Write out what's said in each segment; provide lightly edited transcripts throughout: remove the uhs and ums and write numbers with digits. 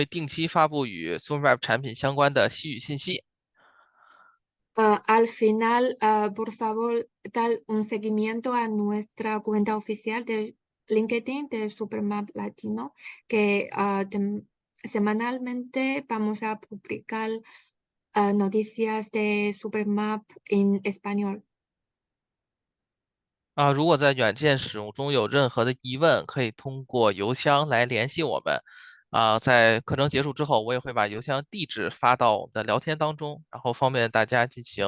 会定期发布与 Supermap 产品相关的西语信息。Al final, por favor, dar un seguimiento a nuestra cuenta oficial de LinkedIn de Supermap Latino, que semanalmente vamos a publicar noticias de Supermap en español. 如果在软件使用中有任何的疑问，可以通过邮箱来联系我们。在课程结束之后，我也会把邮箱地址发到我们的聊天当中，然后方便大家进行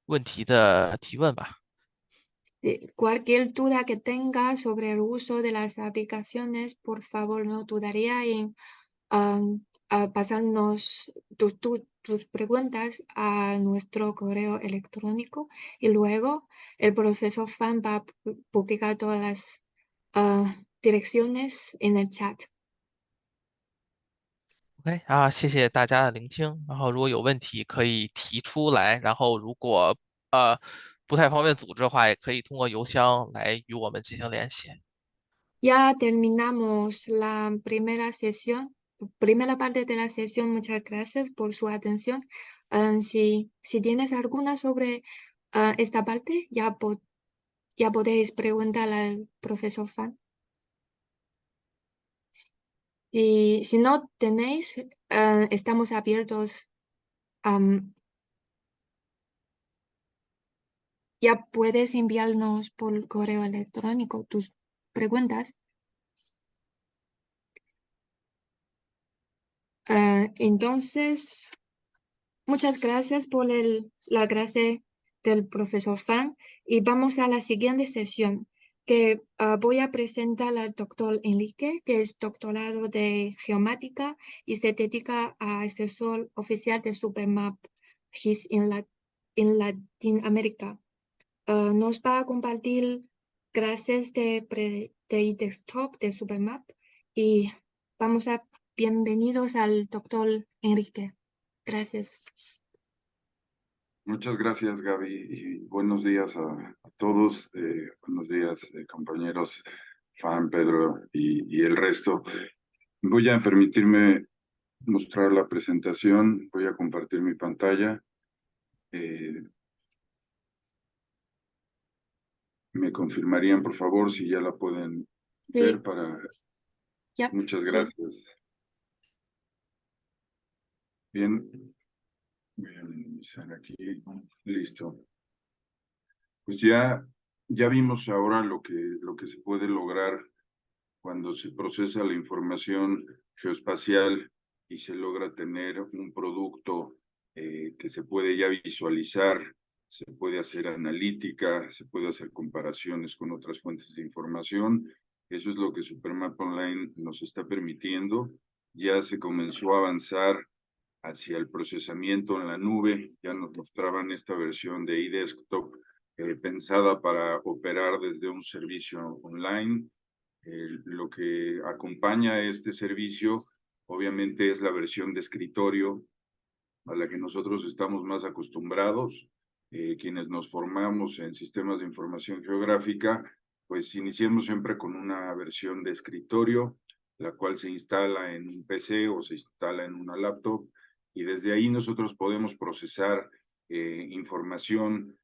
问题的提问吧。Sí, cualquier duda que tenga sobre el uso de las aplicaciones, por favor, no dudaría en pasarnos tus preguntas a nuestro correo electrónico y luego el profesor Fan va a publicar todas las direcciones en el chat. OK 谢谢大家的聆听。然后如果有问题可以提出来，然后如果不太方便组织的话，也可以通过邮箱来与我们进行联系。Ya terminamos la primera sesión, primera parte de la sesión. Muchas gracias por su atención. Si tienes alguna sobre esta parte, ya podéis preguntar al profesor Fan. Y si no tenéis, estamos abiertos. Ya puedes enviarnos por correo electrónico tus preguntas. Entonces, muchas gracias por la clase del profesor Fan y vamos a la siguiente sesión que voy a presentar al doctor Enrique, que es doctorado de geomática y se dedica a asesor oficial de Supermap GIS en Latinoamérica. Nos va a compartir clases de desktop de Supermap y vamos a bienvenidos al doctor Enrique. Gracias. Muchas gracias, Gaby, y buenos días a todos. Buenos días, compañeros, Fan, Pedro y el resto. Voy a permitirme mostrar la presentación. Voy a compartir mi pantalla. Me confirmarían, por favor, si ya la pueden ver Sí, para... ya, Muchas sí. gracias. Bien, voy a iniciar aquí. Listo. Pues ya vimos ahora lo que se puede lograr cuando se procesa la información geoespacial y se logra tener un producto que se puede ya visualizar, se puede hacer analítica, se puede hacer comparaciones con otras fuentes de información. Eso es lo que Supermap Online nos está permitiendo. Ya se comenzó a avanzar hacia el procesamiento en la nube. Ya nos mostraban esta versión de iDesktop pensada para operar desde un servicio online. Lo que acompaña a este servicio, obviamente, es la versión de escritorio a la que nosotros estamos más acostumbrados. Quienes nos formamos en sistemas de información geográfica, pues iniciamos siempre con una versión de escritorio, la cual se instala en un PC o se instala en una laptop, y desde ahí nosotros podemos procesar información,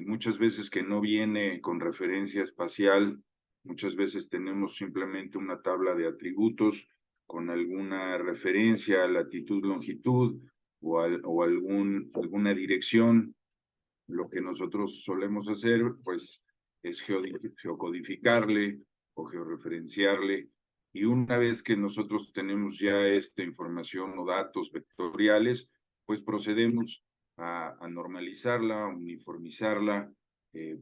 muchas veces que no viene con referencia espacial. Muchas veces tenemos simplemente una tabla de atributos con alguna referencia, latitud, longitud o alguna dirección. Lo que nosotros solemos hacer, pues, es geocodificarle o georreferenciarle. Y una vez que nosotros tenemos ya esta información o datos vectoriales, pues procedemos a normalizarla, a uniformizarla,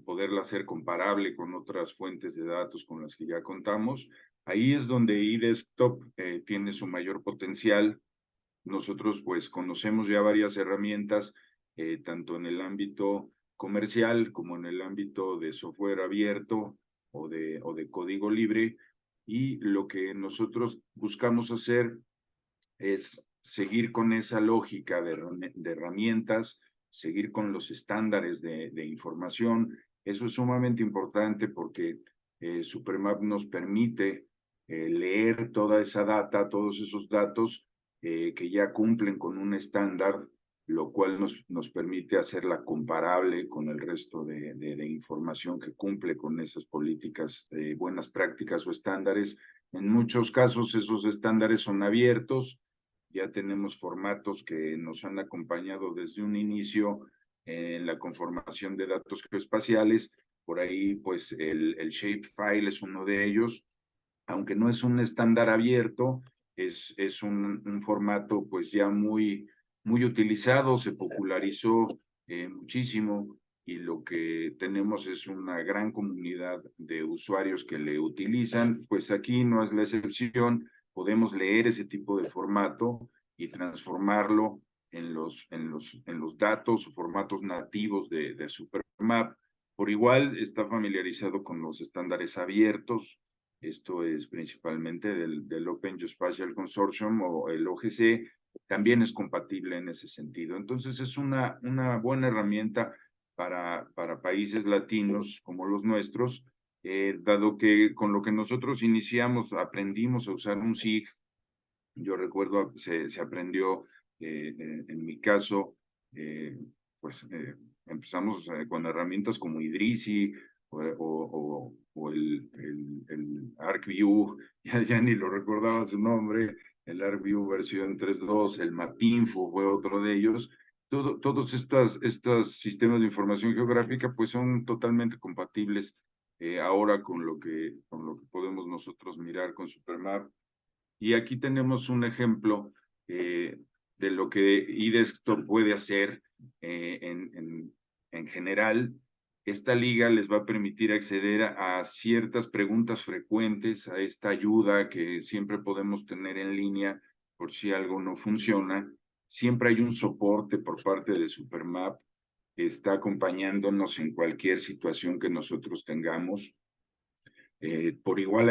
poderla hacer comparable con otras fuentes de datos con las que ya contamos. Ahí es donde iDesktop tiene su mayor potencial. Nosotros pues conocemos ya varias herramientas, tanto en el ámbito comercial como en el ámbito de software abierto o de código libre, y lo que nosotros buscamos hacer es seguir con esa lógica de herramientas, seguir con los estándares de información. Eso es sumamente importante porque Supermap nos permite leer toda esa data, todos esos datos que ya cumplen con un estándar, lo cual nos permite hacerla comparable con el resto de información que cumple con esas políticas, buenas prácticas o estándares. En muchos casos esos estándares son abiertos, ya tenemos formatos que nos han acompañado desde un inicio en la conformación de datos geoespaciales. Por ahí, pues, el Shapefile es uno de ellos, aunque no es un estándar abierto, es un formato pues ya muy utilizado, se popularizó muchísimo y lo que tenemos es una gran comunidad de usuarios que le utilizan, pues aquí no es la excepción, podemos leer ese tipo de formato y transformarlo en los datos o formatos nativos de Supermap. Por igual está familiarizado con los estándares abiertos. Esto es principalmente del Open Geospatial Consortium o el OGC, también es compatible en ese sentido. Entonces es una buena herramienta para países latinos como los nuestros, dado que con lo que nosotros iniciamos, aprendimos a usar un SIG. Yo recuerdo, se aprendió, en mi caso, pues empezamos con herramientas como Idrisi o el ArcView, ya ni lo recordaba su nombre, el ArcView versión 3.2, el Mapinfo fue otro de ellos. Todos estos sistemas de información geográfica pues son totalmente compatibles ahora con lo que podemos nosotros mirar con Supermap. Y aquí tenemos un ejemplo de lo que eDesktop puede hacer en general. Esta liga les va a permitir acceder a ciertas preguntas frecuentes, a esta ayuda que siempre podemos tener en línea por si algo no funciona. Siempre hay un soporte por parte de Supermap que está acompañándonos en cualquier situación que nosotros tengamos. Por igual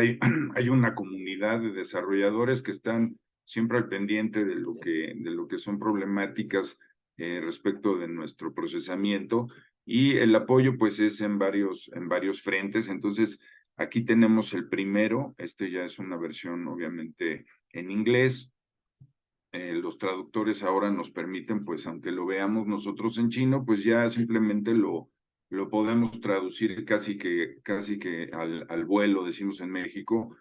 hay una comunidad de desarrolladores que están siempre al pendiente de lo que son problemáticas respecto de nuestro procesamiento, y el apoyo pues es en varios frentes. Entonces aquí tenemos el primero, este ya es una versión obviamente en inglés. Los traductores ahora nos permiten, pues aunque lo veamos nosotros en chino, pues ya simplemente lo podemos traducir casi que al vuelo, decimos en México,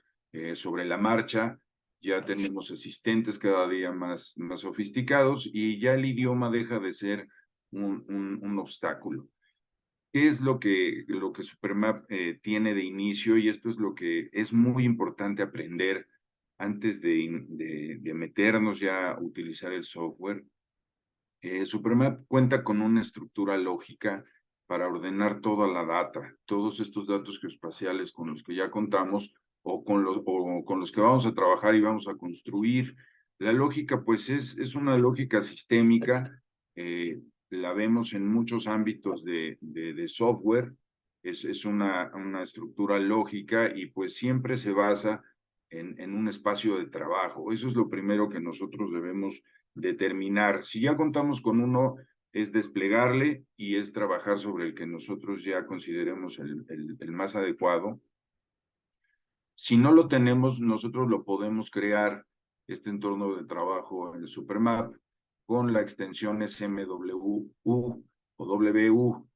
sobre la marcha. Ya tenemos asistentes cada día más sofisticados y ya el idioma deja de ser un obstáculo. ¿Qué es lo que Supermap tiene de inicio? Y esto es lo que es muy importante aprender antes de meternos ya a utilizar el software. Supermap cuenta con una estructura lógica para ordenar toda la data, todos estos datos geoespaciales con los que ya contamos o con los que vamos a trabajar y vamos a construir. La lógica, pues, es una lógica sistémica, la vemos en muchos ámbitos de software, es una estructura lógica y pues siempre se basa en un espacio de trabajo. Eso es lo primero que nosotros debemos determinar. Si ya contamos con uno, es desplegarle y es trabajar sobre el que nosotros ya consideremos el más adecuado. Si no lo tenemos, nosotros lo podemos crear, este entorno de trabajo en el Supermap, con la extensión SMWU o WU.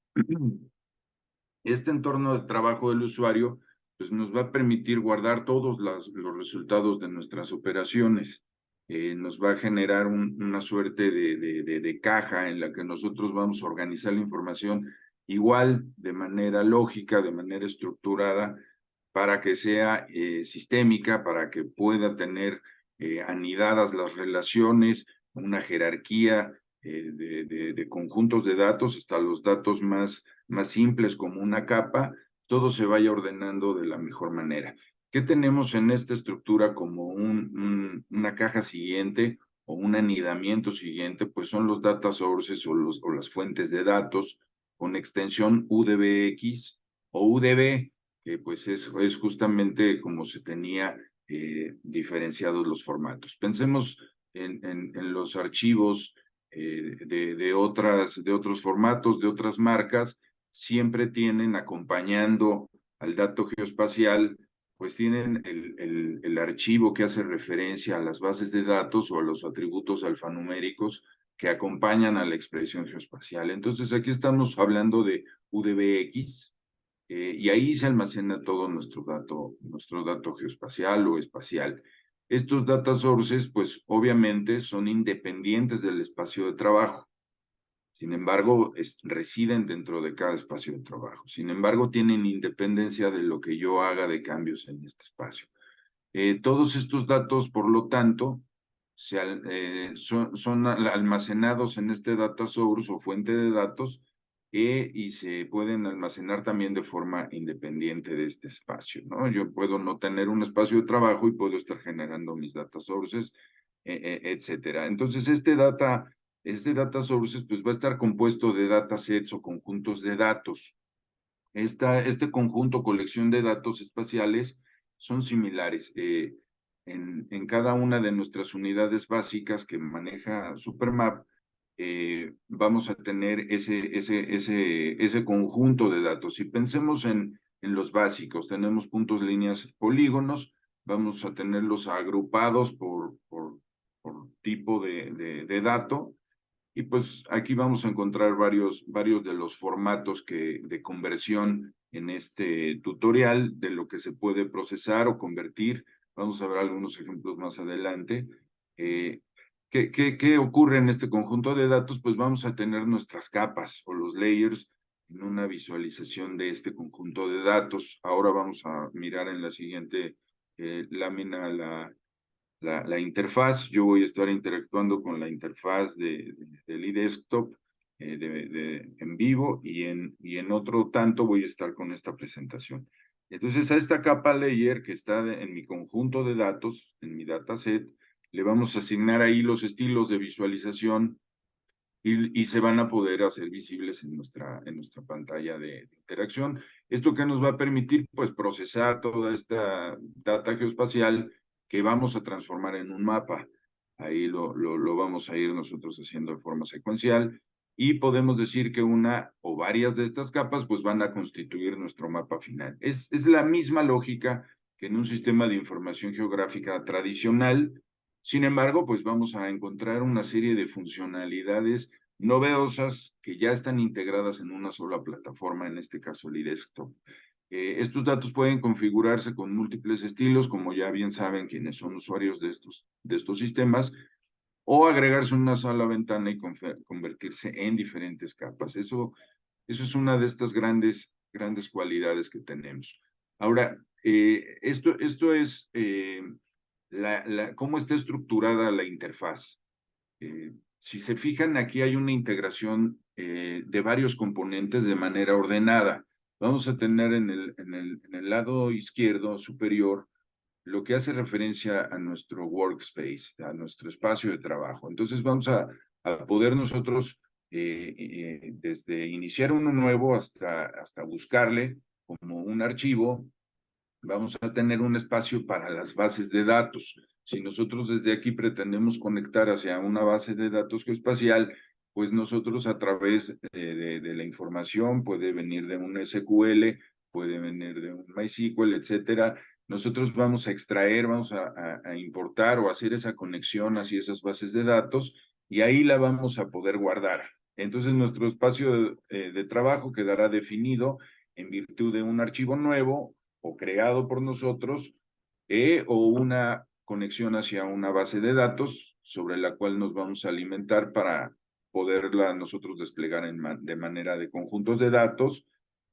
Este entorno de trabajo del usuario pues nos va a permitir guardar todos los resultados de nuestras operaciones. Nos va a generar una suerte de caja en la que nosotros vamos a organizar la información igual, de manera lógica, de manera estructurada, para que sea sistémica, para que pueda tener anidadas las relaciones, una jerarquía de conjuntos de datos, hasta los datos más simples como una capa, todo se vaya ordenando de la mejor manera. ¿Qué tenemos en esta estructura como una caja siguiente o un anidamiento siguiente? Pues son los data sources o las fuentes de datos con extensión UDBX o UDB, que pues es justamente como se tenía diferenciados los formatos. Pensemos en los archivos de otros formatos, de otras marcas, siempre tienen acompañando al dato geoespacial pues tienen el archivo que hace referencia a las bases de datos o a los atributos alfanuméricos que acompañan a la expresión geoespacial. Entonces aquí estamos hablando de UDBX, y ahí se almacena todo nuestro dato geoespacial o espacial. Estos data sources, pues obviamente son independientes del espacio de trabajo. Sin embargo, residen dentro de cada espacio de trabajo. Sin embargo, tienen independencia de lo que yo haga de cambios en este espacio. Todos estos datos, por lo tanto, son almacenados en este data source o fuente de datos y se pueden almacenar también de forma independiente de este espacio, ¿no? Yo puedo no tener un espacio de trabajo y puedo estar generando mis data sources, etcétera. Entonces, este data sources pues va a estar compuesto de datasets o conjuntos de datos. Este conjunto, colección de datos espaciales, son similares. En cada una de nuestras unidades básicas que maneja Supermap, vamos a tener ese conjunto de datos. Si pensemos en los básicos, tenemos puntos, líneas, polígonos, vamos a tenerlos agrupados por tipo de dato. Y pues aquí vamos a encontrar varios de los formatos de conversión en este tutorial de lo que se puede procesar o convertir. Vamos a ver algunos ejemplos más adelante. ¿Qué ocurre en este conjunto de datos? Pues vamos a tener nuestras capas o los layers en una visualización de este conjunto de datos. Ahora vamos a mirar en la siguiente lámina la interfaz. Yo voy a estar interactuando con la interfaz del eDesktop en vivo y en otro tanto voy a estar con esta presentación. Entonces a esta capa layer que está en mi conjunto de datos, en mi dataset, le vamos a asignar ahí los estilos de visualización y se van a poder hacer visibles en nuestra pantalla de interacción. ¿Esto qué nos va a permitir? Pues procesar toda esta data geoespacial que vamos a transformar en un mapa. Ahí lo vamos a ir nosotros haciendo de forma secuencial y podemos decir que una o varias de estas capas pues van a constituir nuestro mapa final. Es la misma lógica que en un sistema de información geográfica tradicional. Sin embargo, pues vamos a encontrar una serie de funcionalidades novedosas que ya están integradas en una sola plataforma, en este caso el eDesktop. Estos datos pueden configurarse con múltiples estilos, como ya bien saben quienes son usuarios de estos sistemas, o agregarse en una sola ventana y convertirse en diferentes capas. Eso es una de estas grandes cualidades que tenemos. Ahora, esto es cómo está estructurada la interfaz. Si se fijan, aquí hay una integración de varios componentes de manera ordenada. Vamos a tener en el lado izquierdo superior lo que hace referencia a nuestro workspace, a nuestro espacio de trabajo. Entonces vamos a poder nosotros, desde iniciar uno nuevo hasta buscarle como un archivo, vamos a tener un espacio para las bases de datos. Si nosotros desde aquí pretendemos conectar hacia una base de datos geoespacial, pues nosotros a través de la información, puede venir de un SQL, puede venir de un MySQL, etcétera. Nosotros vamos a extraer, vamos a importar o hacer esa conexión hacia esas bases de datos y ahí la vamos a poder guardar. Entonces nuestro espacio de trabajo quedará definido en virtud de un archivo nuevo o creado por nosotros o una conexión hacia una base de datos sobre la cual nos vamos a alimentar para poderla nosotros desplegar de manera de conjuntos de datos,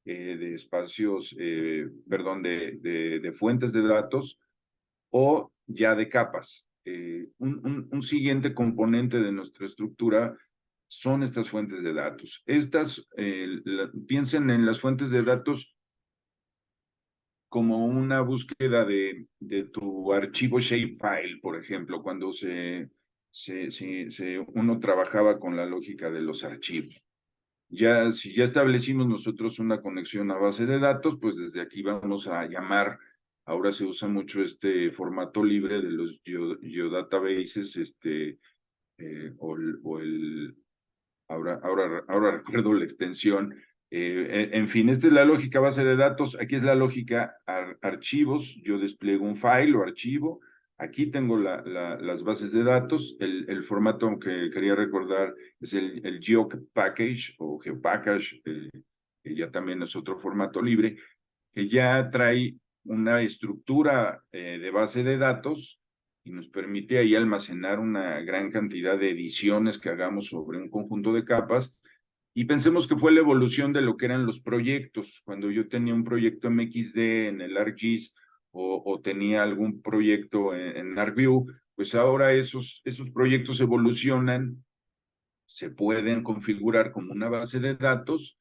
de espacios, perdón, de fuentes de datos o ya de capas. Un siguiente componente de nuestra estructura son estas fuentes de datos. Piensen en las fuentes de datos como una búsqueda de tu archivo shapefile, por ejemplo, cuando uno trabajaba con la lógica de los archivos. Si ya establecimos nosotros una conexión a base de datos, pues desde aquí vamos a llamar, ahora se usa mucho este formato libre de los geodatabases, ahora recuerdo la extensión, En fin, esta es la lógica base de datos. Aquí es la lógica archivos. Yo despliego un file o archivo. Aquí tengo las bases de datos. El formato que quería recordar es el GeoPackage o GeoPackage, que ya también es otro formato libre, que ya trae una estructura de base de datos y nos permite ahí almacenar una gran cantidad de ediciones que hagamos sobre un conjunto de capas. Y pensemos que fue la evolución de lo que eran los proyectos. Cuando yo tenía un proyecto MXD en el ArcGIS o tenía algún proyecto en ArcView, pues ahora esos proyectos evolucionan, se pueden configurar como una base de datos,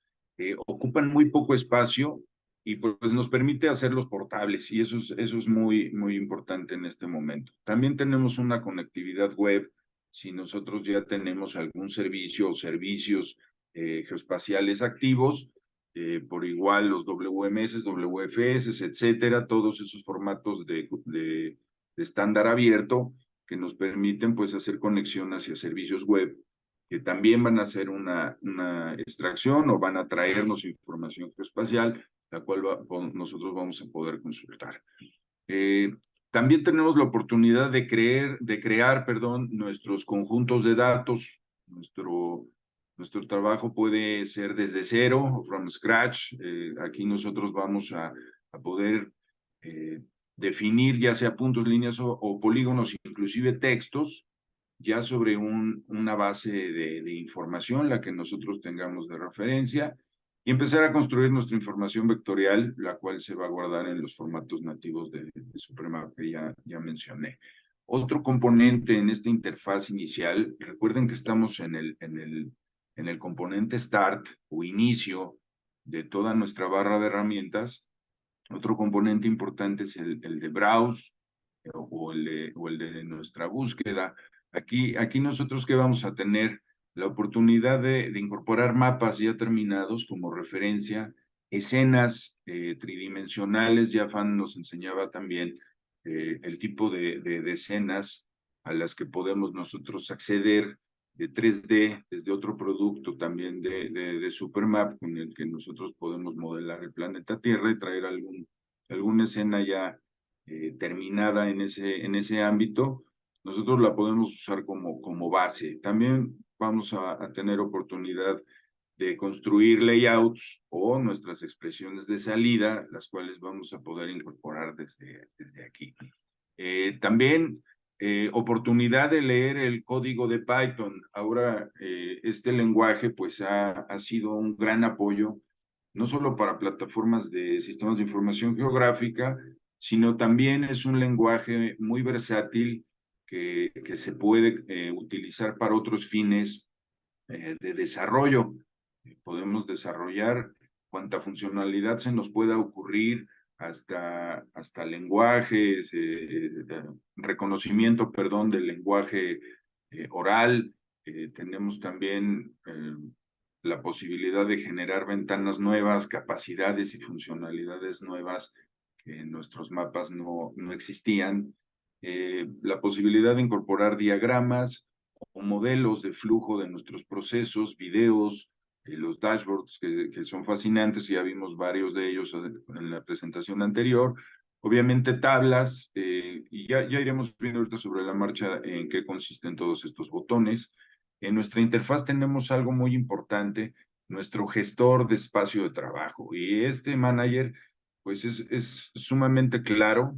ocupan muy poco espacio y pues nos permite hacerlos portables y eso es muy, muy importante en este momento. También tenemos una conectividad web. Si nosotros ya tenemos algún servicio o servicios geoespaciales activos, por igual los WMS, WFS, etcétera, todos esos formatos de estándar abierto que nos permiten pues hacer conexión hacia servicios web que también van a hacer una extracción o van a traernos información geoespacial, la cual nosotros vamos a poder consultar. También tenemos la oportunidad de crear, nuestros conjuntos de datos. Nuestro trabajo puede ser desde cero, from scratch. Aquí nosotros vamos a poder definir ya sea puntos, líneas o polígonos, inclusive textos, ya sobre una base de información, la que nosotros tengamos de referencia, y empezar a construir nuestra información vectorial, la cual se va a guardar en los formatos nativos de Supermap que ya mencioné. Otro componente en esta interfaz inicial, recuerden que estamos en el componente Start o inicio de toda nuestra barra de herramientas. Otro componente importante es el de Browse o el de nuestra búsqueda. Aquí nosotros que vamos a tener la oportunidad de incorporar mapas ya terminados como referencia, escenas tridimensionales. Ya Fan nos enseñaba también el tipo de escenas a las que podemos nosotros acceder de 3D desde otro producto también de Supermap, con el que nosotros podemos modelar el planeta Tierra y traer alguna escena ya terminada en ese ámbito. Nosotros la podemos usar como base. También vamos a tener oportunidad de construir layouts o nuestras expresiones de salida, las cuales vamos a poder incorporar desde aquí. También oportunidad de leer el código de Python. Ahora este lenguaje pues ha sido un gran apoyo, no solo para plataformas de sistemas de información geográfica, sino también es un lenguaje muy versátil que se puede utilizar para otros fines de desarrollo. Podemos desarrollar cuanta funcionalidad se nos pueda ocurrir, hasta lenguajes, reconocimiento, perdón, del lenguaje oral. Tenemos también la posibilidad de generar ventanas nuevas, capacidades y funcionalidades nuevas que en nuestros mapas no existían. La posibilidad de incorporar diagramas o modelos de flujo de nuestros procesos, videos, los dashboards que son fascinantes, ya vimos varios de ellos en la presentación anterior. Obviamente tablas, y ya iremos viendo ahorita sobre la marcha en qué consisten todos estos botones. En nuestra interfaz tenemos algo muy importante, nuestro gestor de espacio de trabajo. Y este manager, pues es sumamente claro,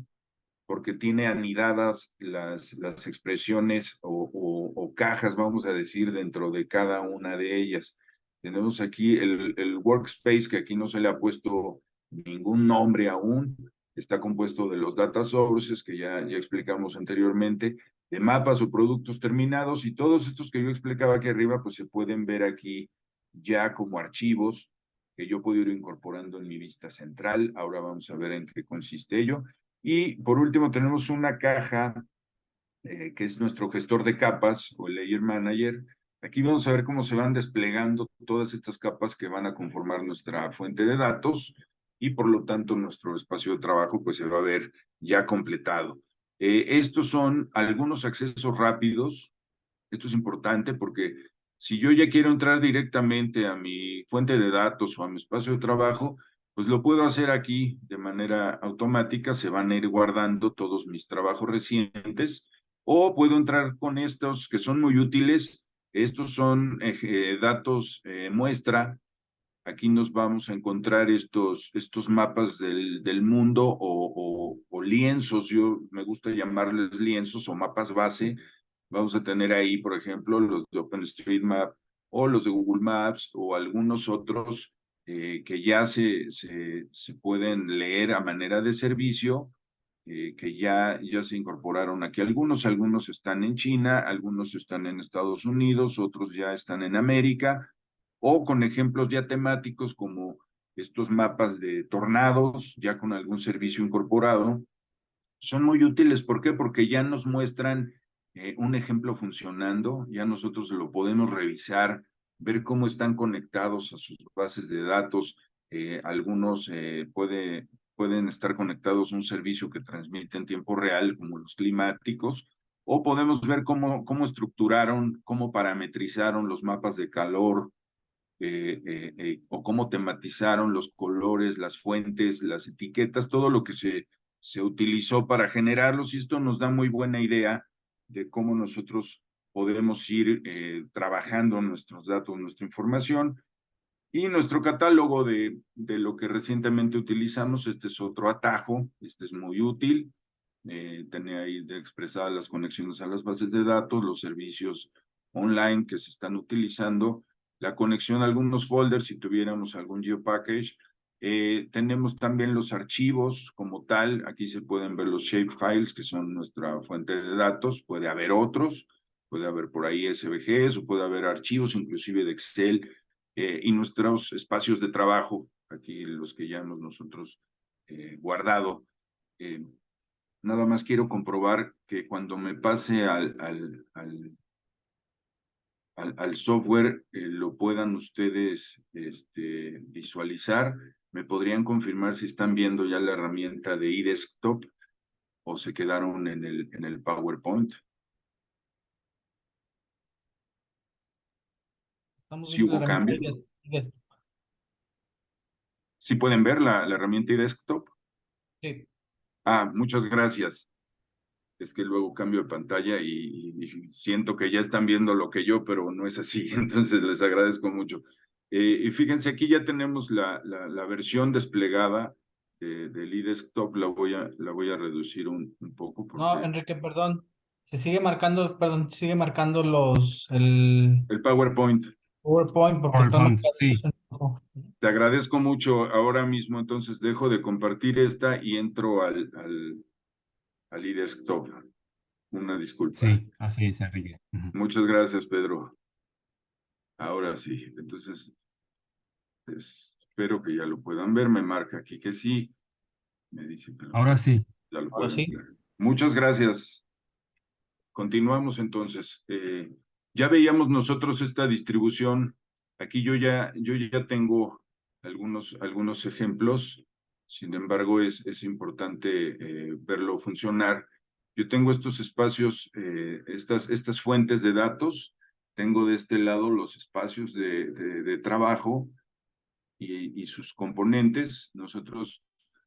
porque tiene anidadas las expresiones o cajas, vamos a decir, dentro de cada una de ellas. Tenemos aquí el workspace, que aquí no se le ha puesto ningún nombre aún. Está compuesto de los data sources, que ya explicamos anteriormente, de mapas o productos terminados, y todos estos que yo explicaba aquí arriba, pues se pueden ver aquí ya como archivos que yo puedo ir incorporando en mi vista central. Ahora vamos a ver en qué consiste ello. Y por último tenemos una caja que es nuestro gestor de capas o el Layer Manager. Aquí vamos a ver cómo se van desplegando todas estas capas que van a conformar nuestra fuente de datos, y por lo tanto nuestro espacio de trabajo pues se va a ver ya completado. Estos son algunos accesos rápidos. Esto es importante porque Si yo ya quiero entrar directamente a mi fuente de datos o a mi espacio de trabajo, pues lo puedo hacer aquí de manera automática, se van a ir guardando todos mis trabajos recientes, o puedo entrar con estos que son muy útiles. Estos son datos muestra. Aquí nos vamos a encontrar estos mapas del mundo o lienzos, yo me gusta llamarles lienzos o mapas base. Vamos a tener ahí, por ejemplo, los de OpenStreetMap o los de Google Maps o algunos otros que ya se pueden leer a manera de servicio, que ya se incorporaron aquí. Algunos están en China, algunos están en Estados Unidos, otros ya están en América, o con ejemplos ya temáticos como estos mapas de tornados, ya con algún servicio incorporado. Son muy útiles. ¿Por qué? Porque ya nos muestran un ejemplo funcionando, ya nosotros lo podemos revisar, ver cómo están conectados a sus bases de datos. Algunos pueden estar conectados a un servicio que transmite en tiempo real, como los climáticos, o podemos ver cómo estructuraron, cómo parametrizaron los mapas de calor, o cómo tematizaron los colores, las fuentes, las etiquetas, todo lo que se utilizó para generarlos, y esto nos da muy buena idea de cómo nosotros podemos ir trabajando nuestros datos, nuestra información. Y nuestro catálogo de lo que recientemente utilizamos. Este es otro atajo, este es muy útil. Tenía ahí expresadas las conexiones a las bases de datos, los servicios online que se están utilizando, la conexión a algunos folders si tuviéramos algún geopackage. Tenemos también los archivos como tal. Aquí se pueden ver los shapefiles, que son nuestra fuente de datos. Puede haber otros, puede haber por ahí SVGs o puede haber archivos inclusive de Excel, y nuestros espacios de trabajo, aquí los que ya hemos nosotros guardado. Nada más quiero comprobar que cuando me pase al software, lo puedan ustedes visualizar. ¿Me podrían confirmar si están viendo ya la herramienta de iDesktop o se quedaron en el PowerPoint? Estamos ¿Sí viendo la hubo herramienta cambio? de- ¿Sí pueden ver la herramienta iDesktop? sí. Ah, muchas gracias. Es que luego cambio de pantalla y siento que ya están viendo lo que yo, pero no es así. Entonces les agradezco mucho. Y fíjense, aquí ya tenemos la versión desplegada del iDesktop. La voy a reducir un poco No, porque Enrique, perdón. Sigue marcando el PowerPoint. PowerPoint porque están PowerPoint, marcados sí. en rojo. Te agradezco mucho. Ahora mismo entonces dejo de compartir esta y entro al iDesktop. Una disculpa. Sí, así es, Enrique. Ujú. Muchas gracias, Pedro. Ahora sí. Entonces, espero que ya lo puedan ver. Me marca aquí que sí. Me dice que Ahora sí. ya lo Ahora pueden sí. ver. Muchas gracias. Continuamos entonces. Ya veíamos nosotros esta distribución. Aquí yo ya tengo algunos ejemplos. Sin embargo, es importante verlo funcionar. Yo tengo estos espacios, estas fuentes de datos. Tengo de este lado los espacios de trabajo y sus componentes. Nosotros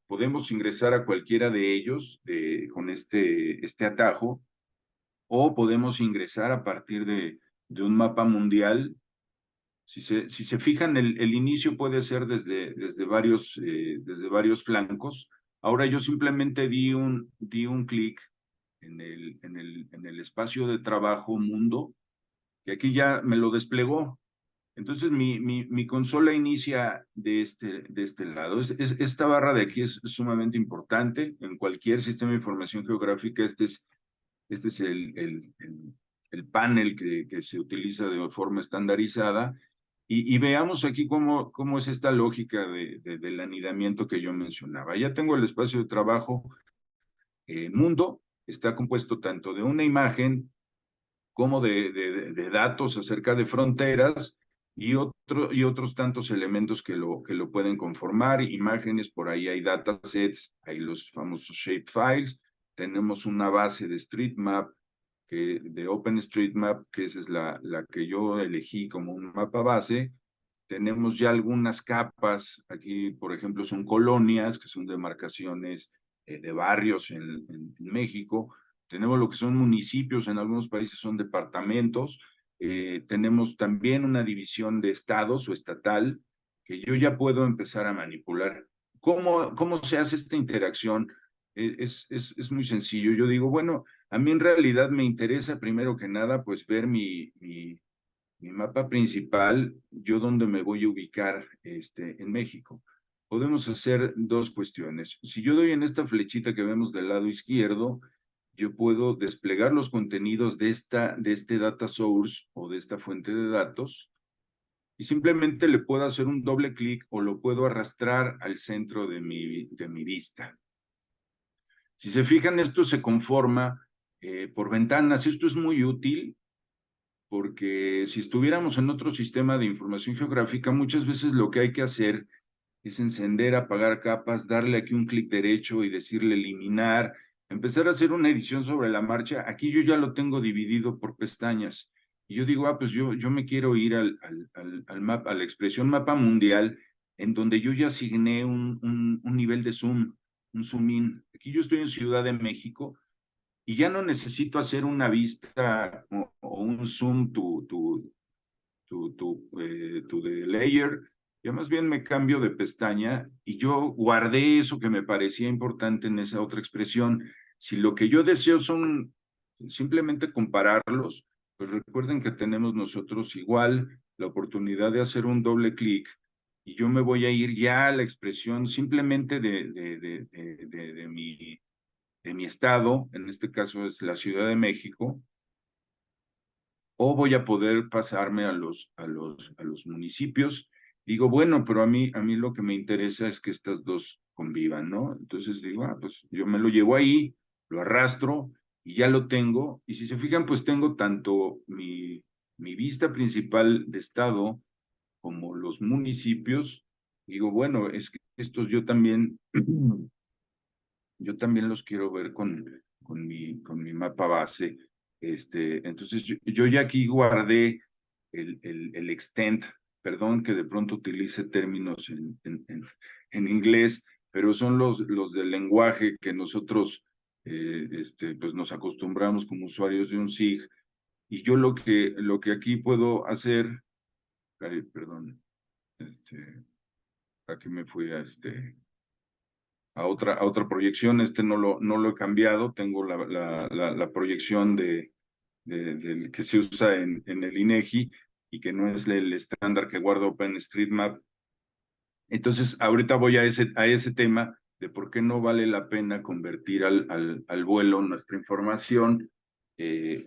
podemos ingresar a cualquiera de ellos con este atajo, o podemos ingresar a partir de un mapa mundial. Si se fijan, el inicio puede ser desde varios flancos. Ahora yo simplemente di un clic en el espacio de trabajo mundo, que aquí ya me lo desplegó. Entonces mi consola inicia de este lado. Esta barra de aquí es sumamente importante. En cualquier sistema de información geográfica, este es el panel que se utiliza de forma estandarizada. Y veamos aquí cómo es esta lógica del anidamiento que yo mencionaba. Ya tengo el espacio de trabajo mundo. Está compuesto tanto de una imagen como de datos acerca de fronteras y otros tantos elementos que lo pueden conformar. Imágenes, por ahí hay datasets, hay los famosos shapefiles. Tenemos una base de StreetMap de OpenStreetMap, que esa es la que yo elegí como un mapa base. Tenemos ya algunas capas, aquí por ejemplo son colonias, que son demarcaciones de barrios en México. Tenemos lo que son municipios, en algunos países son departamentos. Tenemos también una división de estados o estatal, que yo ya puedo empezar a manipular. ¿Cómo se hace esta interacción? Es muy sencillo. Yo digo, bueno, a mí en realidad me interesa primero que nada pues ver mi mapa principal, yo dónde me voy a ubicar en México. Podemos hacer dos cuestiones. Si yo doy en esta flechita que vemos del lado izquierdo, yo puedo desplegar los contenidos de este data source o de esta fuente de datos y simplemente le puedo hacer un doble clic o lo puedo arrastrar al centro de mi vista. Si se fijan, esto se conforma por ventanas. Esto es muy útil porque si estuviéramos en otro sistema de información geográfica, muchas veces lo que hay que hacer es encender, apagar capas, darle aquí un clic derecho y decirle eliminar, empezar a hacer una edición sobre la marcha. Aquí yo ya lo tengo dividido por pestañas. Y yo digo, pues yo me quiero ir al mapa, a la expresión mapa mundial, en donde yo ya asigné un nivel de zoom, un zoom in. Aquí yo estoy en Ciudad de México y ya no necesito hacer una vista o un zoom to the layer. Ya más bien me cambio de pestaña y yo guardé eso que me parecía importante en esa otra expresión. Si lo que yo deseo son simplemente compararlos, pues recuerden que tenemos nosotros igual la oportunidad de hacer un doble clic y yo me voy a ir ya a la expresión simplemente de mi estado, en este caso es la Ciudad de México, o voy a poder pasarme a los municipios. Digo, bueno, pero a mí lo que me interesa es que estas dos convivan, ¿no? Entonces digo, pues yo me lo llevo ahí, lo arrastro y ya lo tengo. Y si se fijan, pues tengo tanto mi vista principal de estado como los municipios. Digo, bueno, es que estos yo también los quiero ver con mi mapa base. Entonces, yo ya aquí guardé el extent, perdón que de pronto utilice términos en inglés, pero son los del lenguaje que nosotros pues nos acostumbramos como usuarios de un SIG. Y yo lo que aquí puedo hacer, ay, perdón, aquí me fui a otra proyección. No lo he cambiado, tengo la proyección del que se usa en el INEGI y que no es el estándar que guarda OpenStreetMap. Entonces, ahorita voy a ese tema de por qué no vale la pena convertir al vuelo nuestra información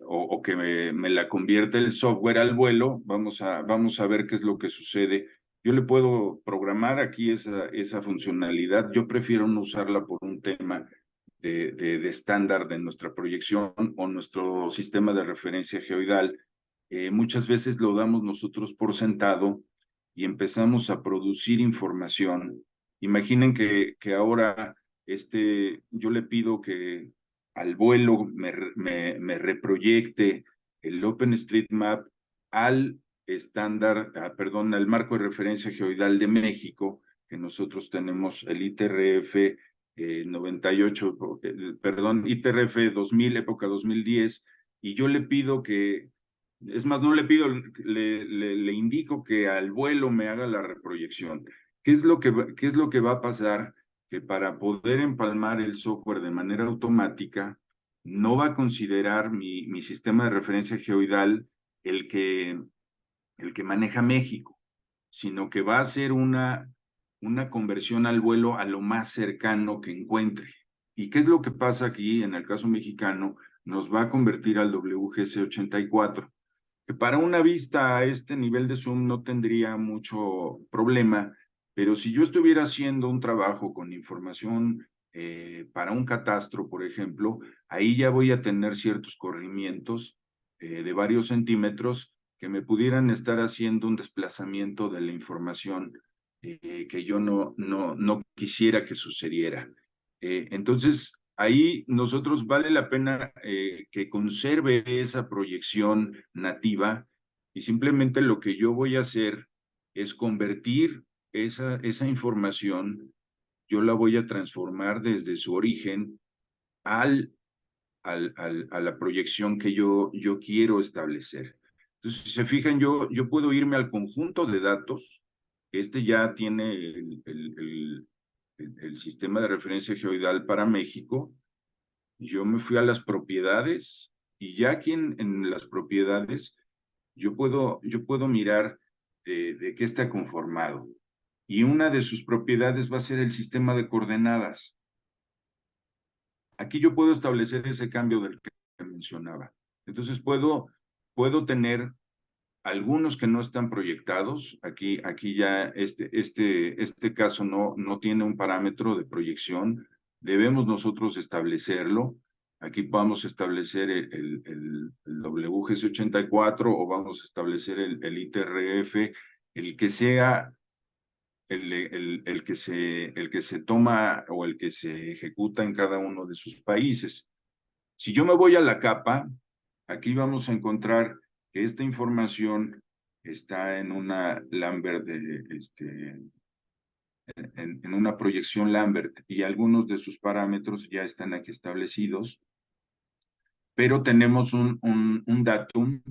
o que me la convierte el software al vuelo. Vamos a ver qué es lo que sucede. Yo le puedo programar aquí esa funcionalidad. Yo prefiero no usarla por un tema de estándar de nuestra proyección o nuestro sistema de referencia geoidal. Muchas veces lo damos nosotros por sentado y empezamos a producir información. Imaginen que ahora yo le pido que al vuelo me reproyecte el OpenStreetMap al estándar, perdón, al marco de referencia geoidal de México, que nosotros tenemos el ITRF 98, perdón, ITRF 2000, época 2010, y yo le pido es más, no le pido, le indico que al vuelo me haga la reproyección. ¿Qué es lo que va a pasar? Que para poder empalmar el software de manera automática, no va a considerar mi sistema de referencia geoidal el que maneja México, sino que va a hacer una conversión al vuelo a lo más cercano que encuentre. ¿Y qué es lo que pasa aquí en el caso mexicano? Nos va a convertir al WGC 84, que para una vista a este nivel de zoom no tendría mucho problema, pero si yo estuviera haciendo un trabajo con información para un catastro, por ejemplo, ahí ya voy a tener ciertos corrimientos de varios centímetros que me pudieran estar haciendo un desplazamiento de la información que yo no quisiera que sucediera. Entonces, ahí nosotros vale la pena que conserve esa proyección nativa y simplemente lo que yo voy a hacer es convertir esa información, yo la voy a transformar desde su origen a la proyección que yo quiero establecer. Entonces, si se fijan, yo puedo irme al conjunto de datos. Este ya tiene el sistema de referencia geoidal para México. Yo me fui a las propiedades y ya aquí en las propiedades yo puedo mirar de qué está conformado. Y una de sus propiedades va a ser el sistema de coordenadas. Aquí yo puedo establecer ese cambio del que mencionaba. Entonces puedo tener algunos que no están proyectados. Aquí ya este caso no tiene un parámetro de proyección. Debemos nosotros establecerlo. Aquí vamos a establecer el WGS84 o vamos a establecer el ITRF, el que sea el que se toma o el que se ejecuta en cada uno de sus países. Si yo me voy a la capa, aquí vamos a encontrar que esta información está en una Lambert, en una proyección Lambert, y algunos de sus parámetros ya están aquí establecidos, pero tenemos un datum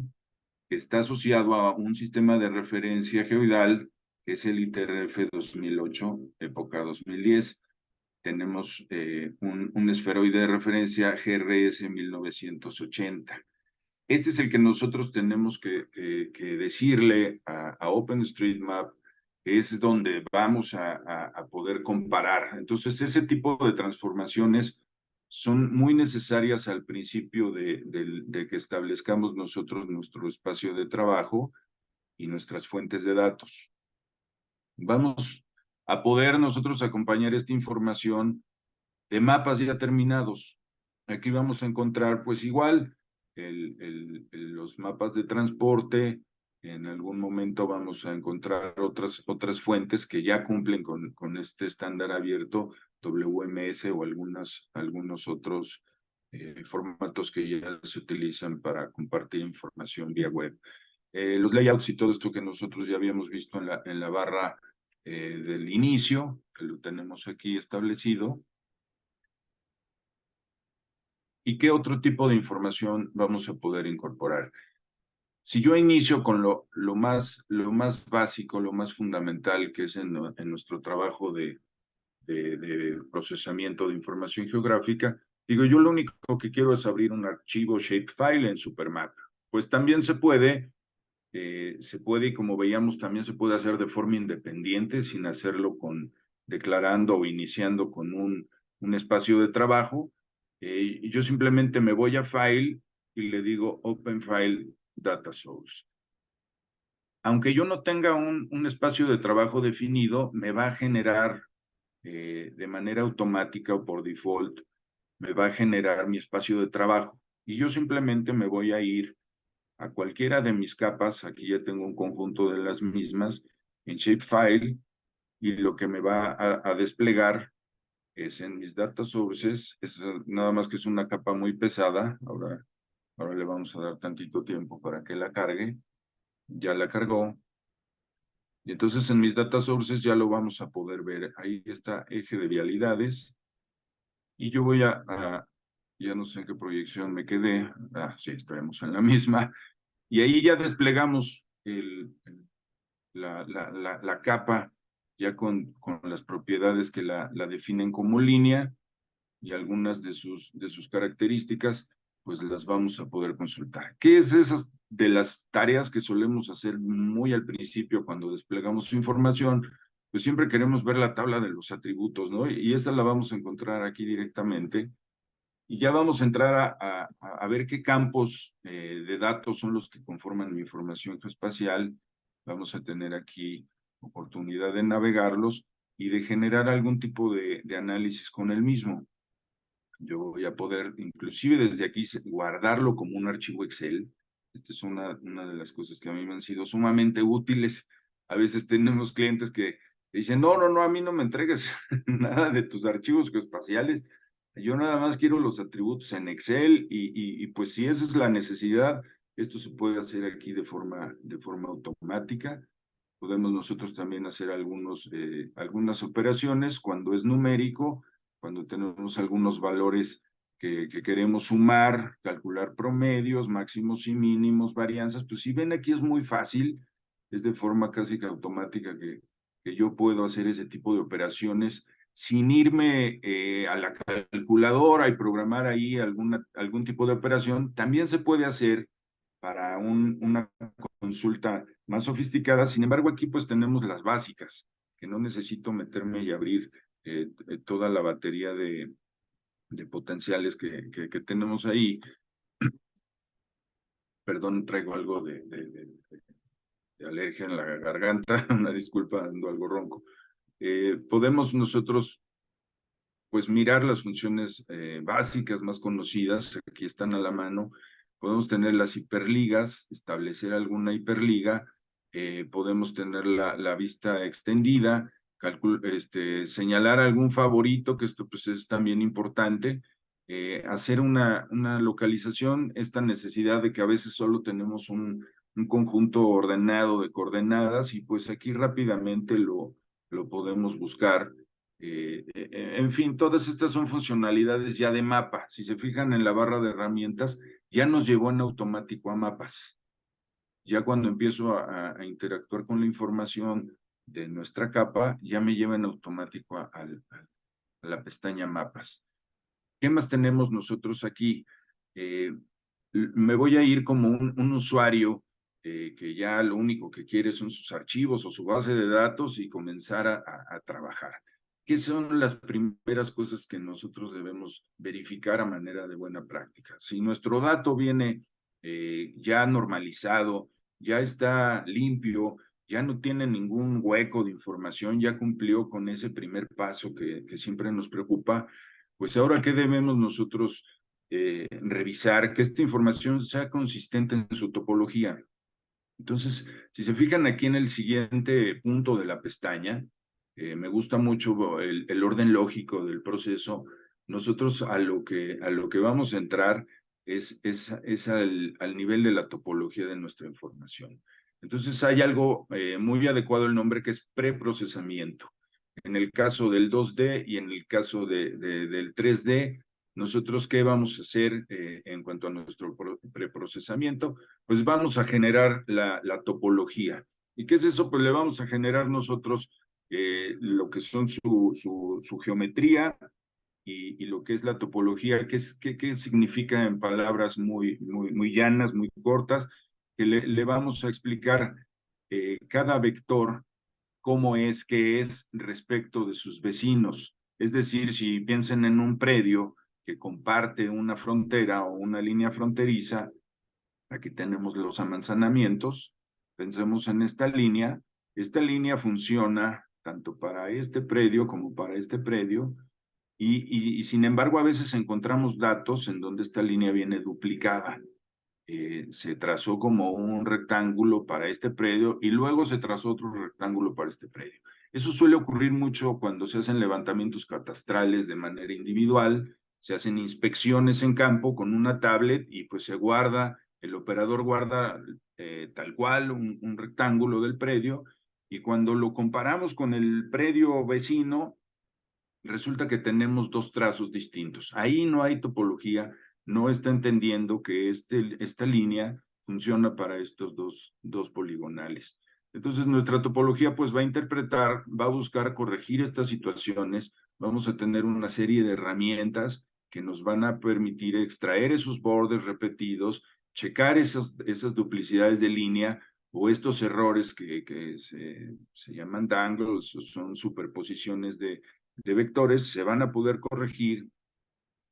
que está asociado a un sistema de referencia geoidal, que es el ITRF 2008, época 2010. Tenemos un esferoide de referencia GRS 1980. Este es el que nosotros tenemos que decirle a OpenStreetMap, es donde vamos a poder comparar. Entonces, ese tipo de transformaciones son muy necesarias al principio de que establezcamos nosotros nuestro espacio de trabajo y nuestras fuentes de datos. Vamos a poder nosotros acompañar esta información de mapas ya terminados. Aquí vamos a encontrar, pues igual, los mapas de transporte. En algún momento vamos a encontrar otras fuentes que ya cumplen con este estándar abierto, WMS o algunos otros formatos que ya se utilizan para compartir información vía web. Los layouts y todo esto que nosotros ya habíamos visto en la barra del inicio, que lo tenemos aquí establecido. ¿Y qué otro tipo de información vamos a poder incorporar? Si yo inicio con lo más básico, lo más fundamental, que es en nuestro trabajo de procesamiento de información geográfica, digo, yo lo único que quiero es abrir un archivo shapefile en Supermap. Pues también se puede, y como veíamos, también se puede hacer de forma independiente, sin hacerlo declarando o iniciando con un espacio de trabajo. Yo simplemente me voy a File y le digo Open File Data Source. Aunque yo no tenga un espacio de trabajo definido, me va a generar de manera automática o por default, me va a generar mi espacio de trabajo. Y yo simplemente me voy a ir a cualquiera de mis capas. Aquí ya tengo un conjunto de las mismas en Shapefile, y lo que me va a desplegar es en mis data sources. Es nada más que es una capa muy pesada. Ahora le vamos a dar tantito tiempo para que la cargue. Ya la cargó. Y entonces en mis data sources ya lo vamos a poder ver. Ahí está eje de vialidades. Y yo voy ya no sé en qué proyección me quedé. Sí, estamos en la misma. Y ahí ya desplegamos la capa ya con las propiedades que la definen como línea, y algunas de sus características, pues las vamos a poder consultar. ¿Qué es esas de las tareas que solemos hacer muy al principio cuando desplegamos su información? Pues siempre queremos ver la tabla de los atributos, ¿no? Y esta la vamos a encontrar aquí directamente. Y ya vamos a entrar a ver qué campos de datos son los que conforman mi información geoespacial. Vamos a tener aquí oportunidad de navegarlos y de generar algún tipo de análisis con el mismo. Yo voy a poder, inclusive desde aquí, guardarlo como un archivo Excel. Esta es una de las cosas que a mí me han sido sumamente útiles. A veces tenemos clientes que dicen, no, a mí no me entregues nada de tus archivos geoespaciales. Yo nada más quiero los atributos en Excel y pues si esa es la necesidad, esto se puede hacer aquí de forma automática. Podemos nosotros también hacer algunas operaciones cuando es numérico, cuando tenemos algunos valores que queremos sumar, calcular promedios, máximos y mínimos, varianzas. Pues si ven aquí es muy fácil, es de forma casi que automática que yo puedo hacer ese tipo de operaciones sin irme a la calculadora y programar ahí algún tipo de operación. También se puede hacer para una consulta más sofisticada. Sin embargo, aquí pues tenemos las básicas, que no necesito meterme y abrir toda la batería de potenciales que tenemos ahí. Perdón, traigo algo de alergia en la garganta, una disculpa, ando algo ronco. Podemos nosotros pues mirar las funciones básicas más conocidas, aquí están a la mano. Podemos tener las hiperligas, establecer alguna hiperliga, podemos tener la vista extendida, señalar algún favorito, que esto pues es también importante, hacer una localización, esta necesidad de que a veces solo tenemos un conjunto ordenado de coordenadas y pues aquí rápidamente lo podemos buscar. En fin, todas estas son funcionalidades ya de mapa. Si se fijan en la barra de herramientas, ya nos llevó en automático a mapas. Ya cuando empiezo a interactuar con la información de nuestra capa, ya me lleva en automático a la pestaña mapas. ¿Qué más tenemos nosotros aquí? Me voy a ir como un usuario que ya lo único que quiere son sus archivos o su base de datos y comenzar a trabajar. ¿Qué son las primeras cosas que nosotros debemos verificar a manera de buena práctica? Si nuestro dato viene ya normalizado, ya está limpio, ya no tiene ningún hueco de información, ya cumplió con ese primer paso que siempre nos preocupa, pues ahora, ¿qué debemos nosotros revisar? Que esta información sea consistente en su topología. Entonces, si se fijan aquí en el siguiente punto de la pestaña, me gusta mucho el orden lógico del proceso. Nosotros a lo que vamos a entrar es al nivel de la topología de nuestra información. Entonces, hay algo muy adecuado el nombre que es preprocesamiento. En el caso del 2D y en el caso del 3D, nosotros, ¿qué vamos a hacer en cuanto a nuestro preprocesamiento? Pues vamos a generar la topología. ¿Y qué es eso? Pues le vamos a generar nosotros lo que son su geometría y lo que es la topología, qué significa en palabras muy llanas, muy cortas, que le vamos a explicar cada vector cómo es que es respecto de sus vecinos. Es decir, si piensan en un predio que comparte una frontera o una línea fronteriza, aquí tenemos los amanzanamientos, pensemos en esta línea funciona tanto para este predio como para este predio, y sin embargo a veces encontramos datos en donde esta línea viene duplicada. Se trazó como un rectángulo para este predio y luego se trazó otro rectángulo para este predio. Eso suele ocurrir mucho cuando se hacen levantamientos catastrales de manera individual, se hacen inspecciones en campo con una tablet y pues se guarda, el operador guarda tal cual un rectángulo del predio y cuando lo comparamos con el predio vecino, resulta que tenemos dos trazos distintos. Ahí no hay topología, no está entendiendo que esta línea funciona para estos dos poligonales. Entonces, nuestra topología pues va a interpretar, va a buscar corregir estas situaciones, vamos a tener una serie de herramientas que nos van a permitir extraer esos bordes repetidos, checar esas duplicidades de línea o estos errores que se llaman dangles, son superposiciones de vectores, se van a poder corregir.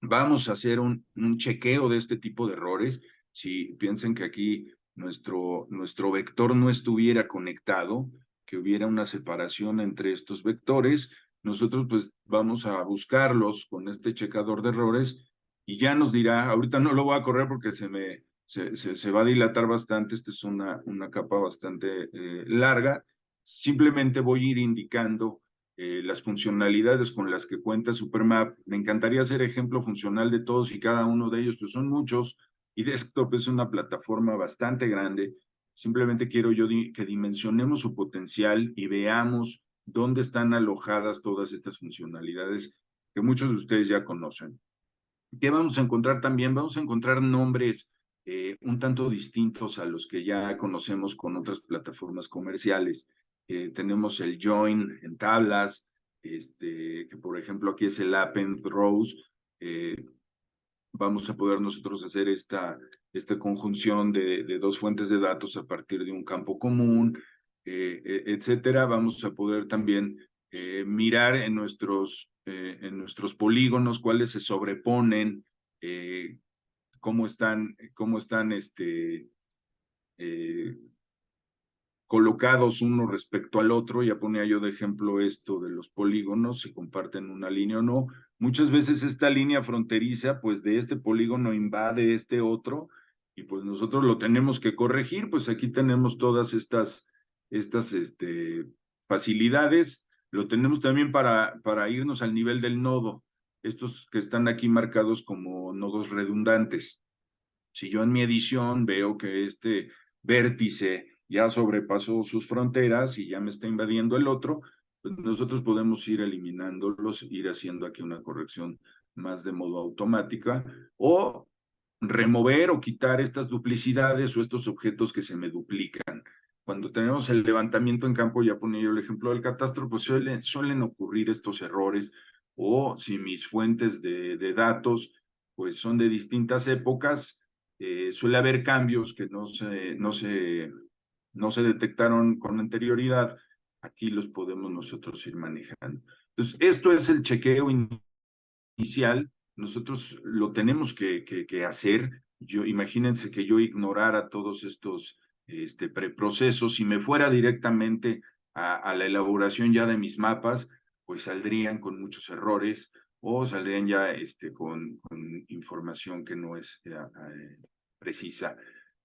Vamos a hacer un chequeo de este tipo de errores. Si piensen que aquí nuestro vector no estuviera conectado, que hubiera una separación entre estos vectores, nosotros pues vamos a buscarlos con este checador de errores y ya nos dirá, ahorita no lo voy a correr porque se va a dilatar bastante, esta es una capa bastante larga, simplemente voy a ir indicando las funcionalidades con las que cuenta Supermap. Me encantaría ser ejemplo funcional de todos y cada uno de ellos, pues son muchos, y Desktop es una plataforma bastante grande. Simplemente quiero yo que dimensionemos su potencial y veamos dónde están alojadas todas estas funcionalidades que muchos de ustedes ya conocen. ¿Qué vamos a encontrar también? Vamos a encontrar nombres un tanto distintos a los que ya conocemos con otras plataformas comerciales. Tenemos el Join en tablas, que por ejemplo aquí es el Append Rows. Vamos a poder nosotros hacer esta conjunción de dos fuentes de datos a partir de un campo común, etcétera. Vamos a poder también mirar en nuestros polígonos cuáles se sobreponen, cómo están eh, colocados uno respecto al otro. Ya ponía yo de ejemplo esto de los polígonos, si comparten una línea o no. Muchas veces esta línea fronteriza, pues de este polígono invade este otro, y pues nosotros lo tenemos que corregir. Pues aquí tenemos todas estas facilidades. Lo tenemos también para irnos al nivel del nodo, estos que están aquí marcados como nodos redundantes. Si yo en mi edición veo que este vértice ya sobrepasó sus fronteras y ya me está invadiendo el otro, pues nosotros podemos ir eliminándolos, ir haciendo aquí una corrección más de modo automática, o remover o quitar estas duplicidades o estos objetos que se me duplican. Cuando tenemos el levantamiento en campo, ya ponía yo el ejemplo del catastro, pues suelen ocurrir estos errores, o si mis fuentes de datos pues son de distintas épocas, suele haber cambios que no se detectaron con anterioridad. Aquí los podemos nosotros ir manejando. Entonces, esto es el chequeo inicial. Nosotros lo tenemos que hacer. Imagínense que yo ignorara todos estos preprocesos y me fuera directamente a la elaboración ya de mis mapas, pues saldrían con muchos errores, o saldrían ya con información que no es precisa.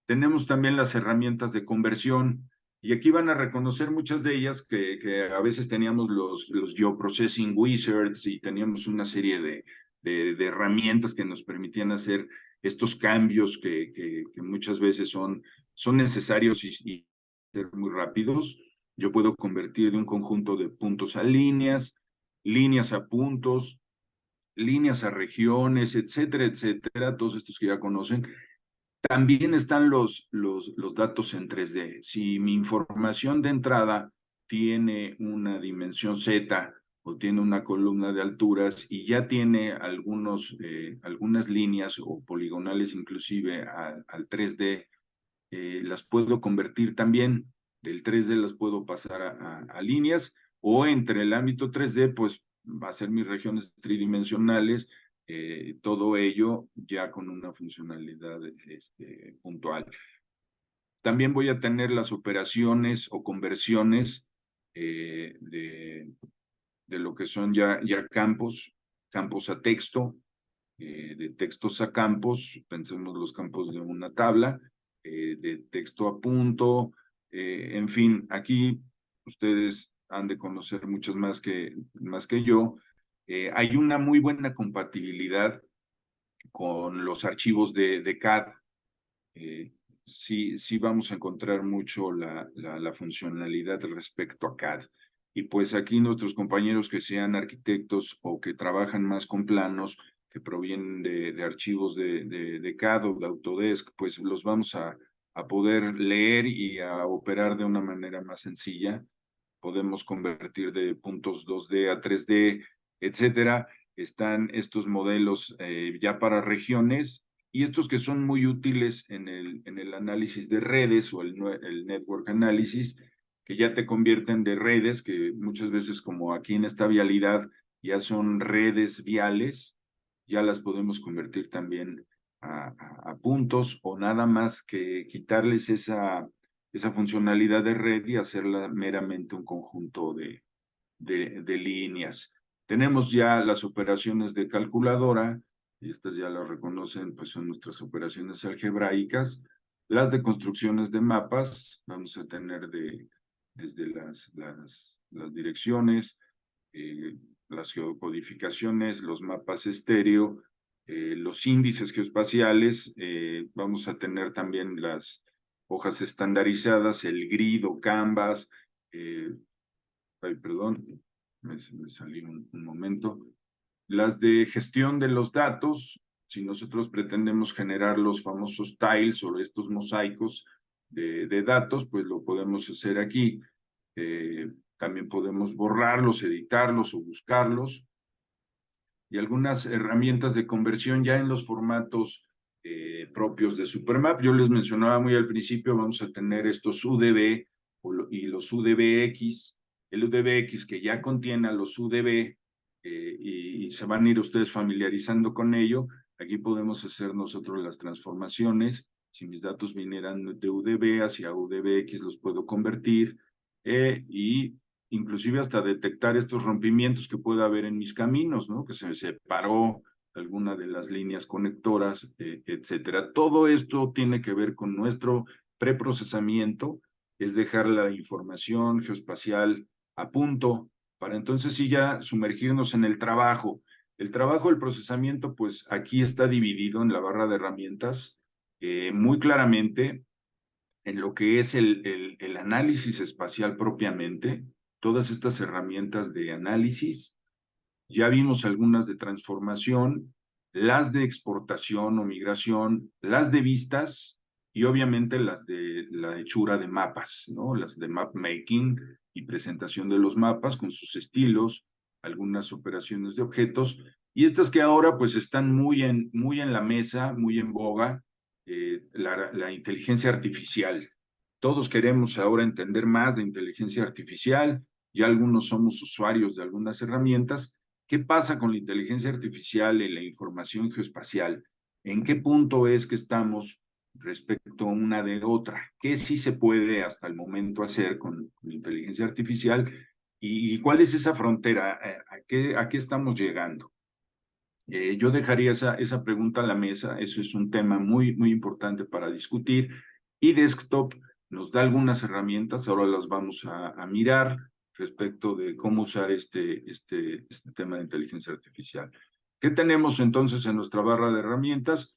Tenemos también las herramientas de conversión, y aquí van a reconocer muchas de ellas que a veces teníamos los Geoprocessing Wizards, y teníamos una serie de herramientas que nos permitían hacer estos cambios que muchas veces son necesarios y ser muy rápidos. Yo puedo convertir de un conjunto de puntos a líneas, líneas a puntos, líneas a regiones, etcétera, etcétera, todos estos que ya conocen. También están los datos en 3D. Si mi información de entrada tiene una dimensión Z o tiene una columna de alturas y ya tiene algunas líneas o poligonales inclusive al 3D, las puedo convertir también. Del 3D las puedo pasar a líneas, o entre el ámbito 3D, pues va a ser mis regiones tridimensionales, todo ello ya con una funcionalidad puntual. También voy a tener las operaciones o conversiones de lo que son ya campos a texto, de textos a campos. Pensemos los campos de una tabla, de texto a punto, en fin, aquí ustedes han de conocer muchas más que yo. Hay una muy buena compatibilidad con los archivos de CAD. Sí vamos a encontrar mucho la funcionalidad respecto a CAD. Y pues aquí nuestros compañeros que sean arquitectos o que trabajan más con planos que provienen de archivos de CAD o de Autodesk, pues los vamos a poder leer y a operar de una manera más sencilla. Podemos convertir de puntos 2D a 3D, etcétera. Están estos modelos ya para regiones, y estos que son muy útiles en el análisis de redes o el network analysis, que ya te convierten de redes, que muchas veces, como aquí en esta vialidad ya son redes viales, ya las podemos convertir también a puntos, o nada más que quitarles esa funcionalidad de red y hacerla meramente un conjunto de líneas. Tenemos ya las operaciones de calculadora, y estas ya las reconocen, pues son nuestras operaciones algebraicas. Las de construcciones de mapas, vamos a tener desde las direcciones, las geocodificaciones, los mapas estéreo, los índices geoespaciales, vamos a tener también las hojas estandarizadas, el grid o Canvas, perdón, me salí un momento, las de gestión de los datos, si nosotros pretendemos generar los famosos tiles o estos mosaicos de datos, pues lo podemos hacer aquí. También podemos borrarlos, editarlos o buscarlos. Y algunas herramientas de conversión ya en los formatos propios de Supermap. Yo les mencionaba muy al principio, vamos a tener estos UDB y los UDBX. El UDBX que ya contiene a los UDB y se van a ir ustedes familiarizando con ello. Aquí podemos hacer nosotros las transformaciones. Si mis datos vinieran de UDB hacia UDBX, los puedo convertir y inclusive hasta detectar estos rompimientos que pueda haber en mis caminos, ¿no? Que se me separó alguna de las líneas conectoras, etcétera. Todo esto tiene que ver con nuestro preprocesamiento, es dejar la información geoespacial a punto para entonces sí ya sumergirnos en el trabajo. El trabajo del procesamiento, pues aquí está dividido en la barra de herramientas muy claramente en lo que es el análisis espacial propiamente, todas estas herramientas de análisis. Ya vimos algunas de transformación, las de exportación o migración, las de vistas y obviamente las de la hechura de mapas, ¿no? Las de map making y presentación de los mapas con sus estilos, algunas operaciones de objetos y estas que ahora pues están muy en la mesa, muy en boga, la inteligencia artificial. Todos queremos ahora entender más de inteligencia artificial, ya algunos somos usuarios de algunas herramientas. ¿Qué pasa con la inteligencia artificial y la información geoespacial? ¿En qué punto es que estamos respecto a una de otra? ¿Qué sí se puede hasta el momento hacer con la inteligencia artificial? ¿Y cuál es esa frontera? ¿A qué estamos llegando? Yo dejaría esa pregunta a la mesa, eso es un tema muy importante para discutir y Desktop nos da algunas herramientas, ahora las vamos a mirar respecto de cómo usar este tema de inteligencia artificial. ¿Qué tenemos entonces en nuestra barra de herramientas?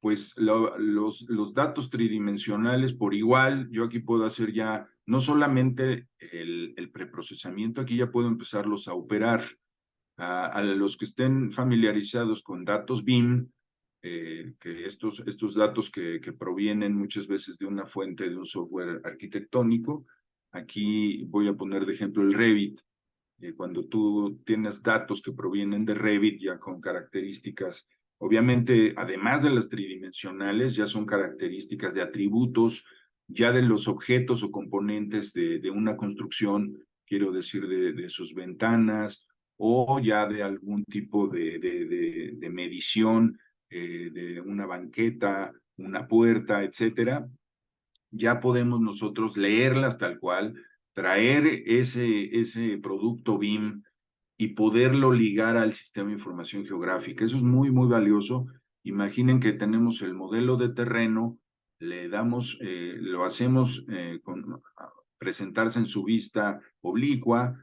Pues los datos tridimensionales por igual, yo aquí puedo hacer ya no solamente el preprocesamiento, aquí ya puedo empezarlos a operar a los que estén familiarizados con datos BIM, que estos datos que provienen muchas veces de una fuente de un software arquitectónico, aquí voy a poner de ejemplo el Revit. Cuando tú tienes datos que provienen de Revit ya con características, obviamente, además de las tridimensionales, ya son características de atributos, ya de los objetos o componentes de una construcción, quiero decir, de sus ventanas, o ya de algún tipo de medición, de una banqueta, una puerta, etcétera. Ya podemos nosotros leerlas tal cual, traer ese producto BIM y poderlo ligar al sistema de información geográfica. Eso es muy valioso. Imaginen que tenemos el modelo de terreno, le damos, lo hacemos presentarse en su vista oblicua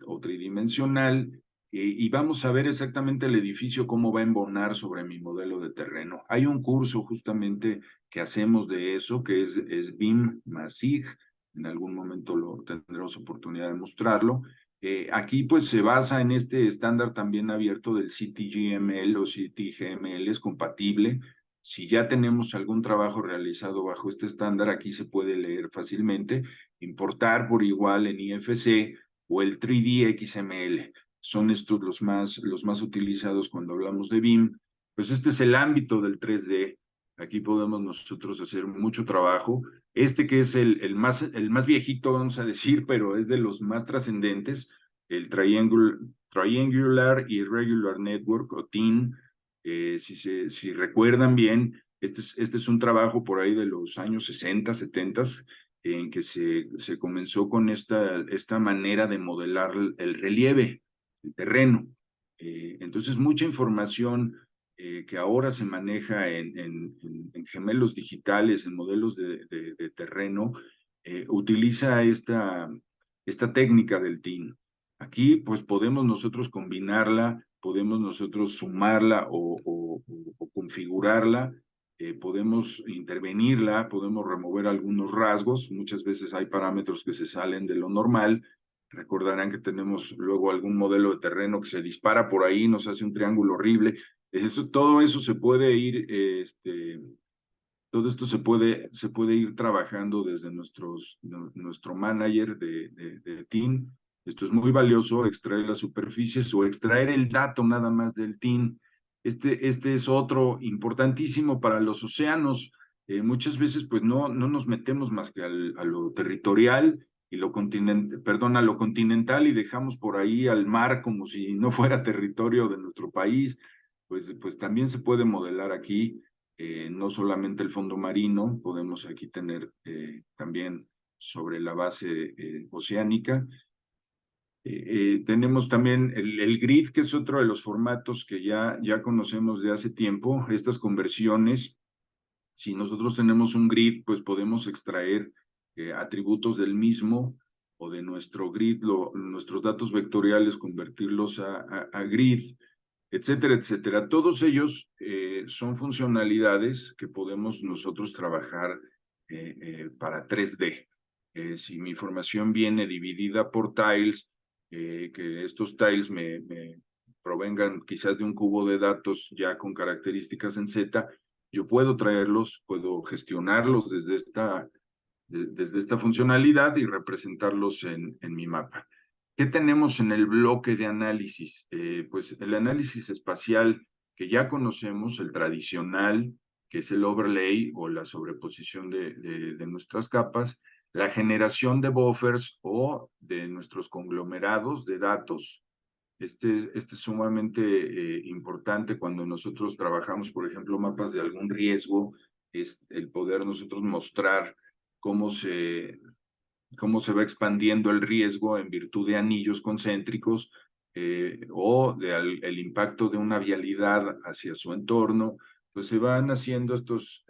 o tridimensional y vamos a ver exactamente el edificio cómo va a embonar sobre mi modelo de terreno. Hay un curso justamente que hacemos de eso, que es BIM más SIG. En algún momento tendremos oportunidad de mostrarlo. Aquí pues se basa en este estándar también abierto del CityGML o CityGML, es compatible. Si ya tenemos algún trabajo realizado bajo este estándar, aquí se puede leer fácilmente, importar por igual en IFC o el 3D XML. Son estos los más utilizados cuando hablamos de BIM. Pues este es el ámbito del 3D. Aquí podemos nosotros hacer mucho trabajo. Este que es el más viejito, vamos a decir, pero es de los más trascendentes, el Triangular Irregular Network o TIN. Si recuerdan bien, este es un trabajo por ahí de los años 60, 70, en que se comenzó con esta manera de modelar el relieve, el terreno. Entonces, mucha información que ahora se maneja en gemelos digitales, en modelos de terreno, utiliza esta técnica del TIN. Aquí pues podemos nosotros combinarla, podemos nosotros sumarla o configurarla, podemos intervenirla, podemos remover algunos rasgos. Muchas veces hay parámetros que se salen de lo normal. Recordarán que tenemos luego algún modelo de terreno que se dispara por ahí, nos hace un triángulo horrible. Todo eso se puede ir, todo esto se puede ir trabajando desde nuestro manager de team. Esto es muy valioso, extraer las superficies o extraer el dato nada más del team. Este es otro importantísimo para los océanos. Muchas veces pues no nos metemos más que a lo territorial y a lo continental y dejamos por ahí al mar como si no fuera territorio de nuestro país. Pues también se puede modelar aquí, no solamente el fondo marino, podemos aquí tener también sobre la base oceánica. Tenemos también el grid, que es otro de los formatos que ya conocemos de hace tiempo. Estas conversiones, si nosotros tenemos un grid, pues podemos extraer atributos del mismo o de nuestro grid, nuestros datos vectoriales, convertirlos a grid, etcétera, etcétera. Todos ellos son funcionalidades que podemos nosotros trabajar para 3D. Si mi información viene dividida por tiles, que estos tiles me provengan quizás de un cubo de datos ya con características en Z, yo puedo traerlos, puedo gestionarlos desde esta funcionalidad y representarlos en mi mapa. ¿Qué tenemos en el bloque de análisis? Pues el análisis espacial que ya conocemos, el tradicional, que es el overlay o la sobreposición de nuestras capas, la generación de buffers o de nuestros conglomerados de datos. Este es sumamente importante cuando nosotros trabajamos, por ejemplo, mapas de algún riesgo, es el poder nosotros mostrar cómo se va expandiendo el riesgo en virtud de anillos concéntricos o el impacto de una vialidad hacia su entorno, pues se van haciendo estos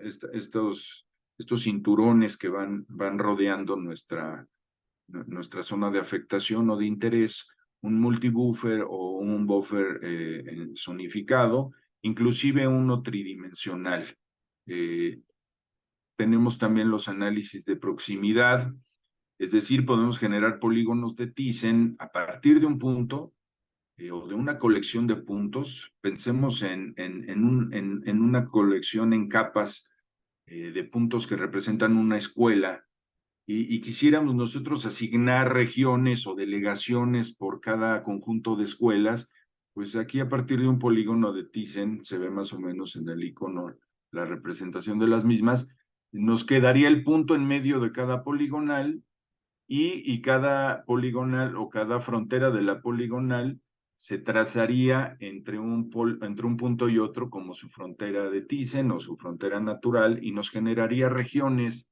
cinturones que van rodeando nuestra zona de afectación o de interés, un multibuffer o un buffer zonificado, inclusive uno tridimensional. Tenemos también los análisis de proximidad, es decir, podemos generar polígonos de Thyssen a partir de un punto o de una colección de puntos. Pensemos en una colección en capas de puntos que representan una escuela y quisiéramos nosotros asignar regiones o delegaciones por cada conjunto de escuelas, pues aquí a partir de un polígono de Thyssen se ve más o menos en el icono la representación de las mismas. Nos quedaría el punto en medio de cada poligonal y cada poligonal o cada frontera de la poligonal se trazaría entre un punto y otro como su frontera de Thyssen o su frontera natural y nos generaría regiones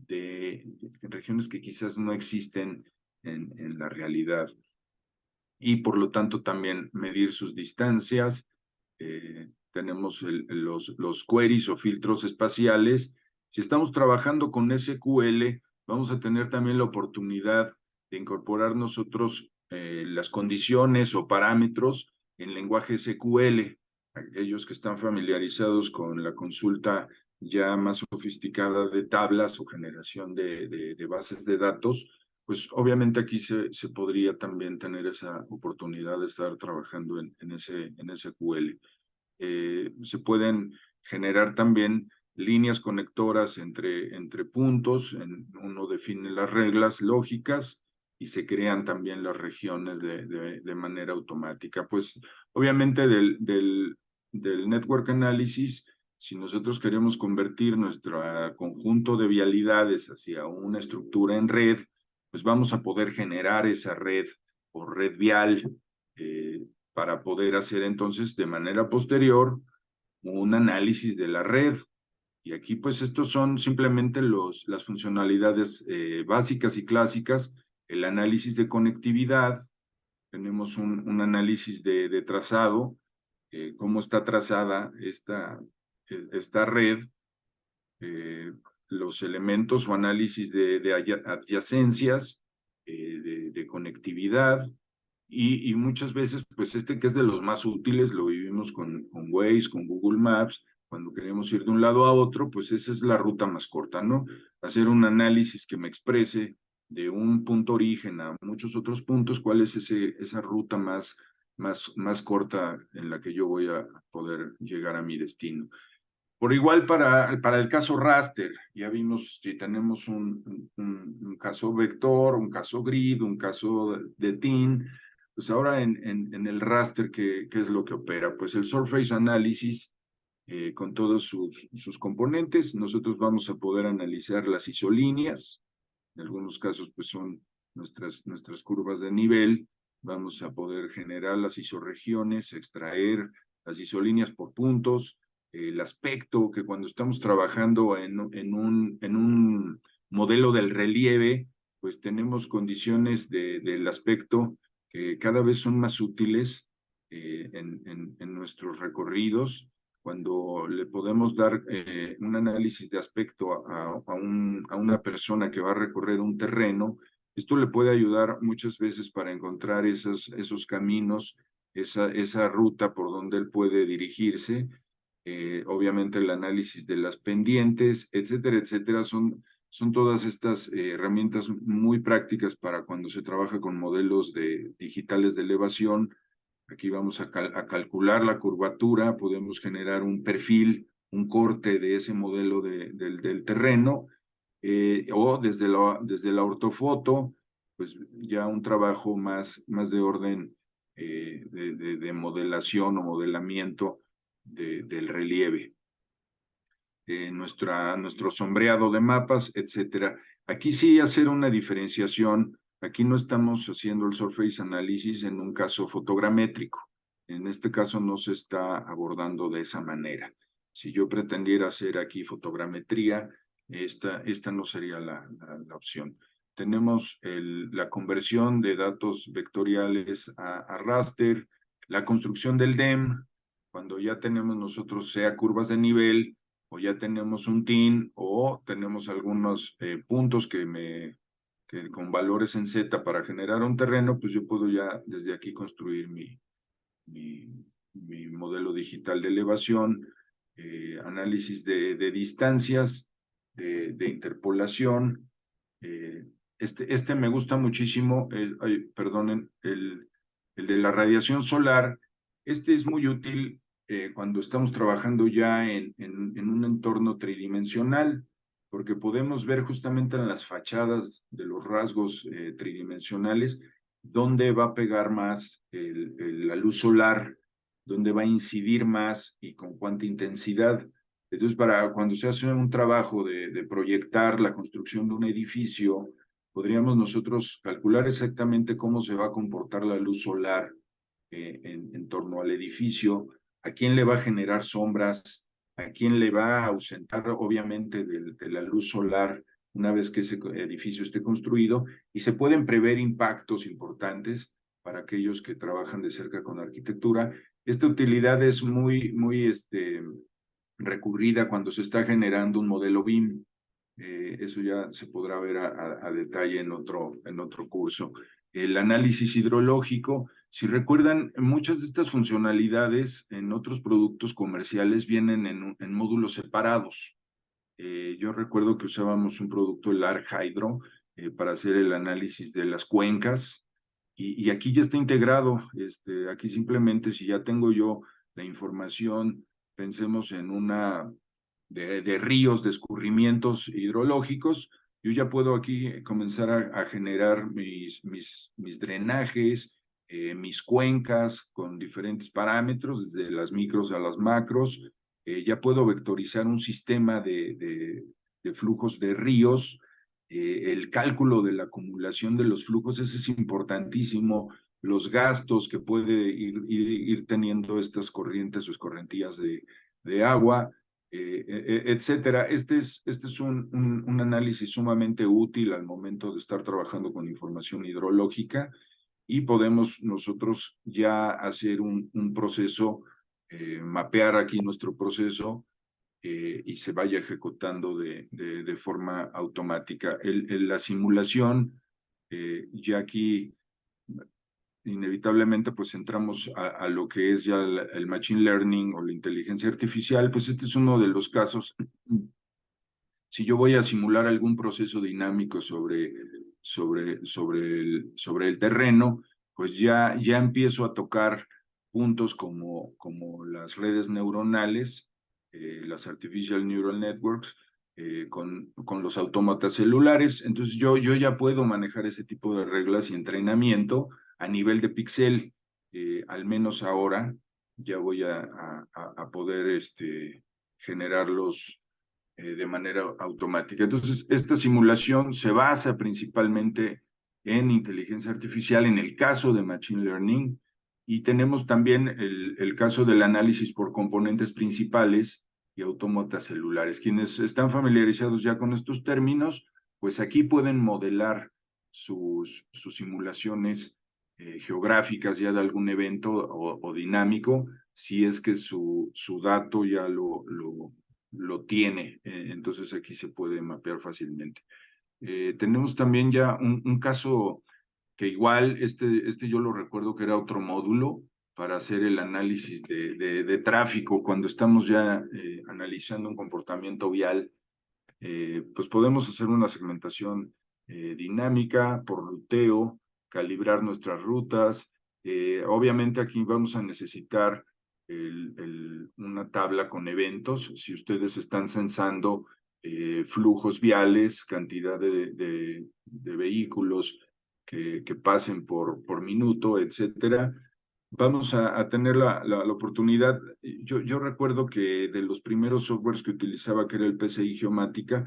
que quizás no existen en la realidad. Y por lo tanto también medir sus distancias. Tenemos los queries o filtros espaciales. Si estamos trabajando con SQL, vamos a tener también la oportunidad de incorporar nosotros las condiciones o parámetros en lenguaje SQL. Aquellos que están familiarizados con la consulta ya más sofisticada de tablas o generación de bases de datos, pues obviamente aquí se podría también tener esa oportunidad de estar trabajando en SQL. Se pueden generar también líneas conectoras entre puntos, uno define las reglas lógicas y se crean también las regiones de manera automática. Pues obviamente del network analysis, si nosotros queremos convertir nuestro conjunto de vialidades hacia una estructura en red, pues vamos a poder generar esa red o red vial para poder hacer entonces de manera posterior un análisis de la red. Y aquí pues estos son simplemente las funcionalidades básicas y clásicas, el análisis de conectividad, tenemos un análisis de trazado, cómo está trazada esta red, los elementos o análisis de adyacencias, de conectividad, y muchas veces, pues que es de los más útiles, lo vivimos con Waze, con Google Maps, cuando queremos ir de un lado a otro, pues esa es la ruta más corta, ¿no? Hacer un análisis que me exprese de un punto origen a muchos otros puntos, cuál es esa ruta más corta en la que yo voy a poder llegar a mi destino. Por igual para el caso raster, ya vimos si tenemos un caso vector, un caso grid, un caso de TIN, pues ahora en el raster, ¿qué es lo que opera? Pues el Surface Analysis con todos sus componentes, nosotros vamos a poder analizar las isolíneas, en algunos casos pues son nuestras curvas de nivel, vamos a poder generar las isorregiones, extraer las isolíneas por puntos, el aspecto que cuando estamos trabajando en un modelo del relieve, pues tenemos condiciones del aspecto que cada vez son más útiles en nuestros recorridos. Cuando le podemos dar un análisis de aspecto a una persona que va a recorrer un terreno, esto le puede ayudar muchas veces para encontrar esos caminos, esa ruta por donde él puede dirigirse. Obviamente el análisis de las pendientes, etcétera, etcétera, son todas estas herramientas muy prácticas para cuando se trabaja con modelos digitales de elevación. Aquí vamos a calcular la curvatura, podemos generar un perfil, un corte de ese modelo del terreno, o desde la ortofoto, pues ya un trabajo más de orden de modelación o modelamiento del relieve. Nuestro sombreado de mapas, etcétera. Aquí sí hacer una diferenciación. Aquí no estamos haciendo el surface análisis en un caso fotogramétrico. En este caso no se está abordando de esa manera. Si yo pretendiera hacer aquí fotogrametría, esta no sería la opción. Tenemos la conversión de datos vectoriales a raster, la construcción del DEM, cuando ya tenemos nosotros sea curvas de nivel, o ya tenemos un TIN, o tenemos algunos puntos que con valores en Z para generar un terreno, pues yo puedo ya desde aquí construir mi modelo digital de elevación, análisis de distancias, de interpolación. Este me gusta muchísimo, perdonen, el de la radiación solar. Este es muy útil cuando estamos trabajando ya en un entorno tridimensional, porque podemos ver justamente en las fachadas de los rasgos tridimensionales dónde va a pegar más la luz solar, dónde va a incidir más y con cuánta intensidad. Entonces, para cuando se hace un trabajo de proyectar la construcción de un edificio, podríamos nosotros calcular exactamente cómo se va a comportar la luz solar en torno al edificio, a quién le va a generar sombras, a quién le va a ausentar, obviamente, de la luz solar una vez que ese edificio esté construido, y se pueden prever impactos importantes para aquellos que trabajan de cerca con arquitectura. Esta utilidad es muy recurrida cuando se está generando un modelo BIM. Eso ya se podrá ver a detalle en otro curso. El análisis hidrológico, si recuerdan, muchas de estas funcionalidades en otros productos comerciales vienen en módulos separados. Yo recuerdo que usábamos un producto, el ARC Hydro, para hacer el análisis de las cuencas, y aquí ya está integrado. Aquí simplemente, si ya tengo yo la información, pensemos en una de ríos, de escurrimientos hidrológicos, yo ya puedo aquí comenzar a generar mis drenajes, mis cuencas con diferentes parámetros, desde las micros a las macros. Ya puedo vectorizar un sistema de flujos de ríos. El cálculo de la acumulación de los flujos, ese es importantísimo. Los gastos que puede ir teniendo estas corrientes o escorrentías de agua, etcétera. Este es un análisis sumamente útil al momento de estar trabajando con información hidrológica, y podemos nosotros ya hacer un proceso, mapear aquí nuestro proceso, y se vaya ejecutando de forma automática. La simulación, ya aquí inevitablemente pues entramos a lo que es ya el machine learning o la inteligencia artificial, pues este es uno de los casos. Si yo voy a simular algún proceso dinámico sobre el terreno, pues ya empiezo a tocar puntos como las redes neuronales, las Artificial Neural Networks, con los autómatas celulares. Entonces yo ya puedo manejar ese tipo de reglas y entrenamiento a nivel de píxel. Al menos ahora ya voy a poder generarlos de manera automática. Entonces, esta simulación se basa principalmente en inteligencia artificial, en el caso de Machine Learning, y tenemos también el caso del análisis por componentes principales y autómatas celulares. Quienes están familiarizados ya con estos términos, pues aquí pueden modelar sus simulaciones geográficas ya de algún evento o dinámico, si es que su dato ya lo tiene, entonces aquí se puede mapear fácilmente. Tenemos también ya un caso que igual, este yo lo recuerdo que era otro módulo para hacer el análisis de tráfico, cuando estamos ya analizando un comportamiento vial, pues podemos hacer una segmentación dinámica por ruteo, calibrar nuestras rutas. Obviamente aquí vamos a necesitar una tabla con eventos. Si ustedes están censando flujos viales, cantidad de vehículos que pasen por minuto, etcétera, vamos a tener la oportunidad. Yo recuerdo que de los primeros softwares que utilizaba, que era el PCI Geomática,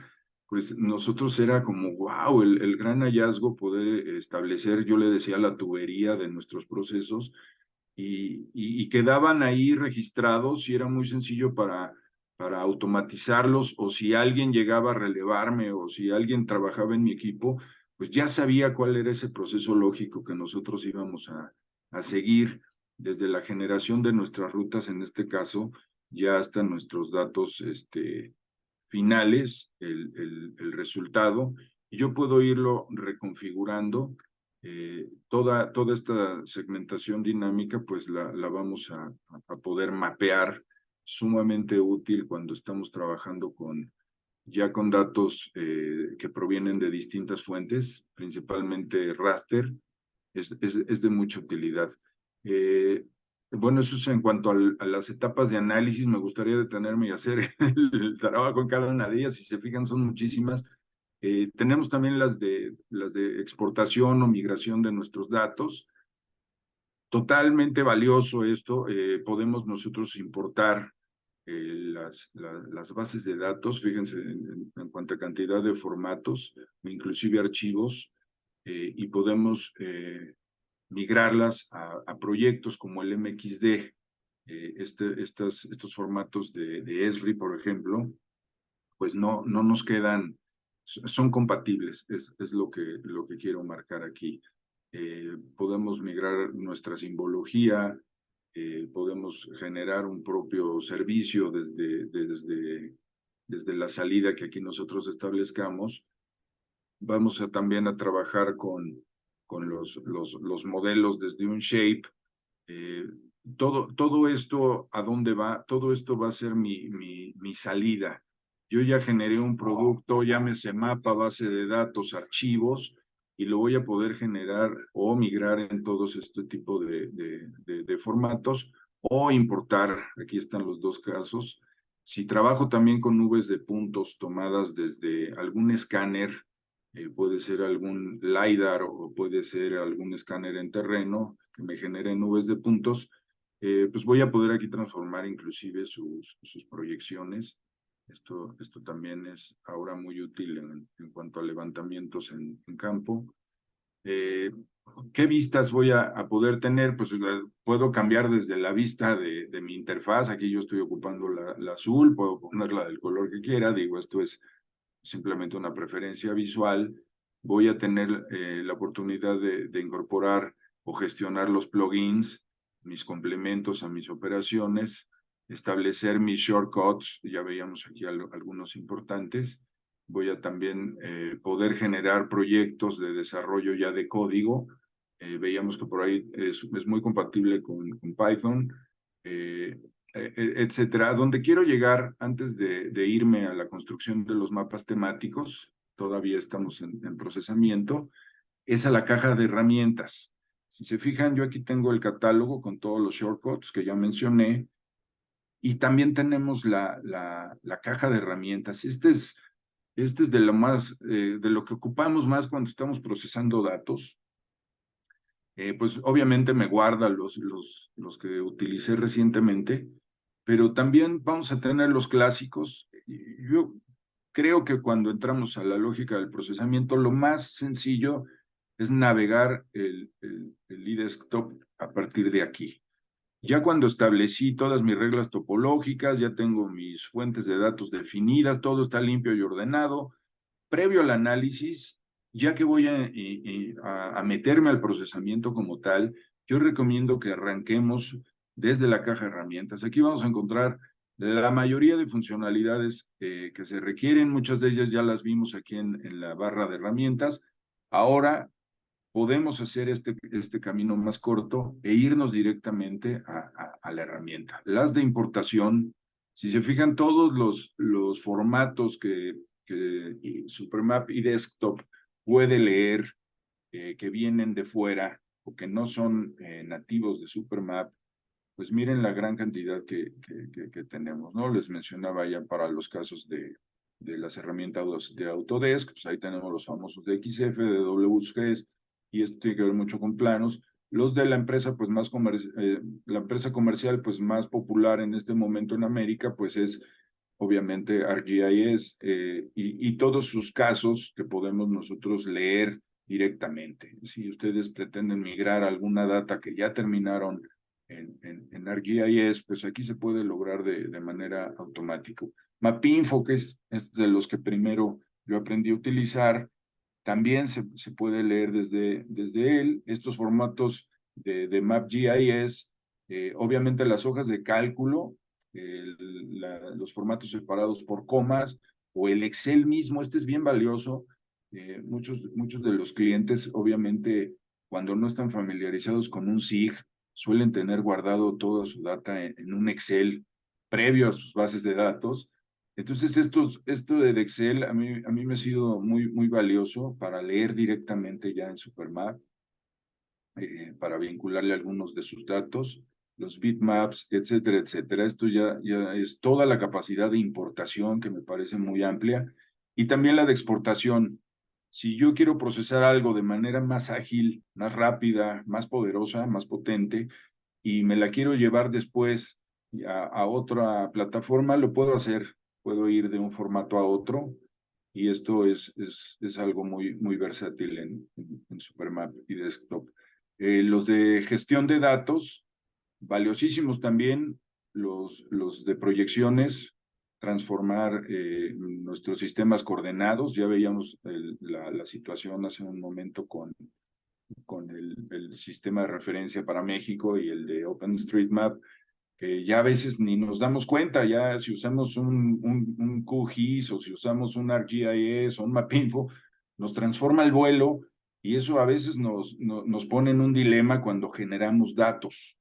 pues nosotros era como, wow, el gran hallazgo poder establecer, yo le decía, la tubería de nuestros procesos y quedaban ahí registrados y era muy sencillo para automatizarlos, o si alguien llegaba a relevarme o si alguien trabajaba en mi equipo, pues ya sabía cuál era ese proceso lógico que nosotros íbamos a seguir desde la generación de nuestras rutas, en este caso, ya hasta nuestros datos finales, el resultado, y yo puedo irlo reconfigurando. Toda esta segmentación dinámica, pues la vamos a poder mapear, sumamente útil cuando estamos trabajando ya con datos que provienen de distintas fuentes, principalmente raster, es de mucha utilidad. Bueno, eso es en cuanto a las etapas de análisis. Me gustaría detenerme y hacer el trabajo en cada una de ellas. Si se fijan, son muchísimas. Tenemos también las de exportación o migración de nuestros datos. Totalmente valioso esto. Podemos nosotros importar las bases de datos, fíjense, en cuanto a cantidad de formatos, inclusive archivos, y podemos migrarlas a proyectos como el MXD. Estos formatos de Esri, por ejemplo, pues no nos quedan, son compatibles, es lo que quiero marcar aquí. Podemos migrar nuestra simbología, podemos generar un propio servicio desde la salida que aquí nosotros establezcamos. Vamos también a trabajar con los modelos desde un shape. Todo esto, ¿a dónde va? Todo esto va a ser mi salida. Yo ya generé un producto, llámese mapa, base de datos, archivos, y lo voy a poder generar o migrar en todos este tipo de formatos o importar. Aquí están los dos casos. Si trabajo también con nubes de puntos tomadas desde algún escáner, puede ser algún LiDAR o puede ser algún escáner en terreno que me genere nubes de puntos, pues voy a poder aquí transformar inclusive sus proyecciones. Esto también es ahora muy útil en cuanto a levantamientos en campo. ¿Qué vistas voy a poder tener? Pues puedo cambiar desde la vista de mi interfaz. Aquí yo estoy ocupando la azul, puedo ponerla del color que quiera. Digo, esto es simplemente una preferencia visual. Voy a tener la oportunidad de incorporar o gestionar los plugins, mis complementos a mis operaciones, establecer mis shortcuts, ya veíamos aquí algunos importantes. Voy a también poder generar proyectos de desarrollo ya de código, Veíamos que por ahí es muy compatible con Python, etcétera. A donde quiero llegar antes de irme a la construcción de los mapas temáticos, todavía estamos en procesamiento, es a la caja de herramientas. Si se fijan, yo aquí tengo el catálogo con todos los shortcuts que ya mencioné, y también tenemos la caja de herramientas. Este es de lo más, de lo que ocupamos más cuando estamos procesando datos. Pues obviamente me guarda los que utilicé recientemente, pero también vamos a tener los clásicos. Yo creo que cuando entramos a la lógica del procesamiento, lo más sencillo es navegar el eDesktop a partir de aquí. Ya cuando establecí todas mis reglas topológicas, ya tengo mis fuentes de datos definidas, todo está limpio y ordenado. Previo al análisis, ya que voy a meterme al procesamiento como tal, yo recomiendo que arranquemos desde la caja de herramientas. Aquí vamos a encontrar la mayoría de funcionalidades que se requieren, muchas de ellas ya las vimos aquí en la barra de herramientas. Ahora podemos hacer este camino más corto e irnos directamente a la herramienta. Las de importación, si se fijan, todos los formatos que Supermap y Desktop puede leer, que vienen de fuera o que no son nativos de Supermap, pues miren la gran cantidad que tenemos, ¿no? Les mencionaba ya para los casos de las herramientas de Autodesk, pues ahí tenemos los famosos de XF, de WGS, y esto tiene que ver mucho con planos. Los de la empresa, pues la empresa comercial, pues más popular en este momento en América, pues es obviamente ArcGIS, y todos sus casos que podemos nosotros leer directamente. Si ustedes pretenden migrar alguna data que ya terminaron en ArcGIS, pues aquí se puede lograr de manera automática. Mapinfo, que es de los que primero yo aprendí a utilizar, también se puede leer desde él. Estos formatos de MapGIS, obviamente las hojas de cálculo, los formatos separados por comas, o el Excel mismo, este es bien valioso. Muchos de los clientes, obviamente, cuando no están familiarizados con un SIG, suelen tener guardado toda su data en un Excel previo a sus bases de datos. Entonces, esto de Excel a mí me ha sido muy valioso para leer directamente ya en Supermap, para vincularle algunos de sus datos, los bitmaps, etcétera, etcétera. Esto ya es toda la capacidad de importación, que me parece muy amplia, y también la de exportación. Si yo quiero procesar algo de manera más ágil, más rápida, más poderosa, más potente, y me la quiero llevar después a otra plataforma, lo puedo hacer. Puedo ir de un formato a otro, y esto es algo muy versátil en Supermap y Desktop. Los de gestión de datos, valiosísimos también, los de proyecciones, transformar nuestros sistemas coordenados. Ya veíamos la situación hace un momento con el sistema de referencia para México y el de OpenStreetMap, que ya a veces ni nos damos cuenta. Ya si usamos un QGIS, o si usamos un ArcGIS o un Mapinfo, nos transforma el vuelo, y eso a veces nos pone en un dilema cuando generamos datos,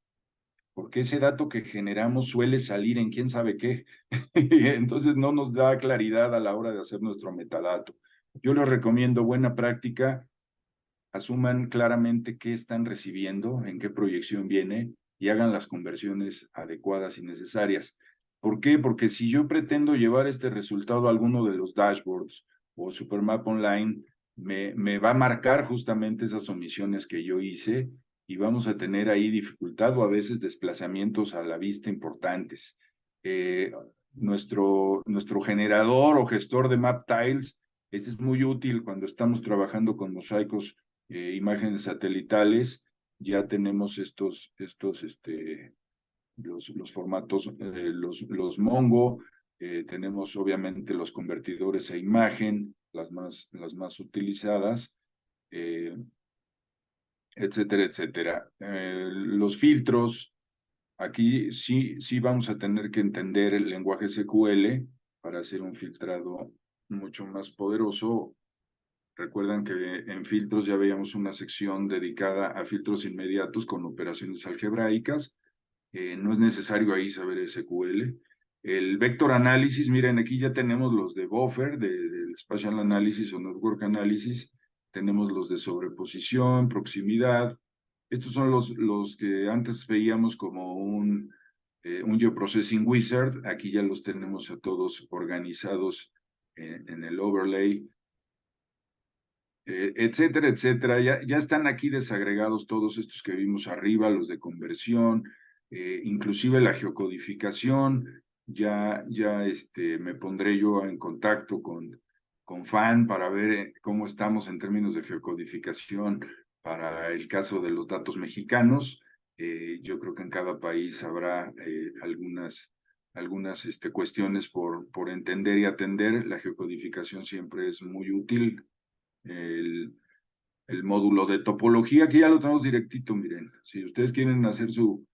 porque ese dato que generamos suele salir en quién sabe qué, entonces no nos da claridad a la hora de hacer nuestro metadato. Yo les recomiendo buena práctica. Asuman claramente qué están recibiendo, en qué proyección viene, y hagan las conversiones adecuadas y necesarias. ¿Por qué? Porque si yo pretendo llevar este resultado a alguno de los dashboards o Supermap Online, me va a marcar justamente esas omisiones que yo hice, y vamos a tener ahí dificultad o a veces desplazamientos a la vista importantes. Nuestro generador o gestor de map tiles, este es muy útil cuando estamos trabajando con mosaicos, imágenes satelitales. Ya tenemos los formatos, los Mongo, tenemos obviamente los convertidores a imagen, las más utilizadas, eh, etcétera, etcétera. Los filtros, aquí sí vamos a tener que entender el lenguaje SQL para hacer un filtrado mucho más poderoso, Recuerdan que en filtros ya veíamos una sección dedicada a filtros inmediatos con operaciones algebraicas. No es necesario ahí saber SQL. El vector análisis, miren, aquí ya tenemos los de buffer, del spatial analysis o network analysis. Tenemos los de sobreposición, proximidad. Estos son los que antes veíamos como un geoprocessing wizard. Aquí ya los tenemos a todos organizados en el overlay, etcétera, etcétera. Ya están aquí desagregados todos estos que vimos arriba, los de conversión, inclusive la geocodificación. Ya me pondré yo en contacto con FAN para ver cómo estamos en términos de geocodificación para el caso de los datos mexicanos. Yo creo que en cada país habrá algunas cuestiones por entender y atender. La geocodificación siempre es muy útil. El, el módulo de topología, que ya lo tenemos directito, miren. Si ustedes quieren hacer su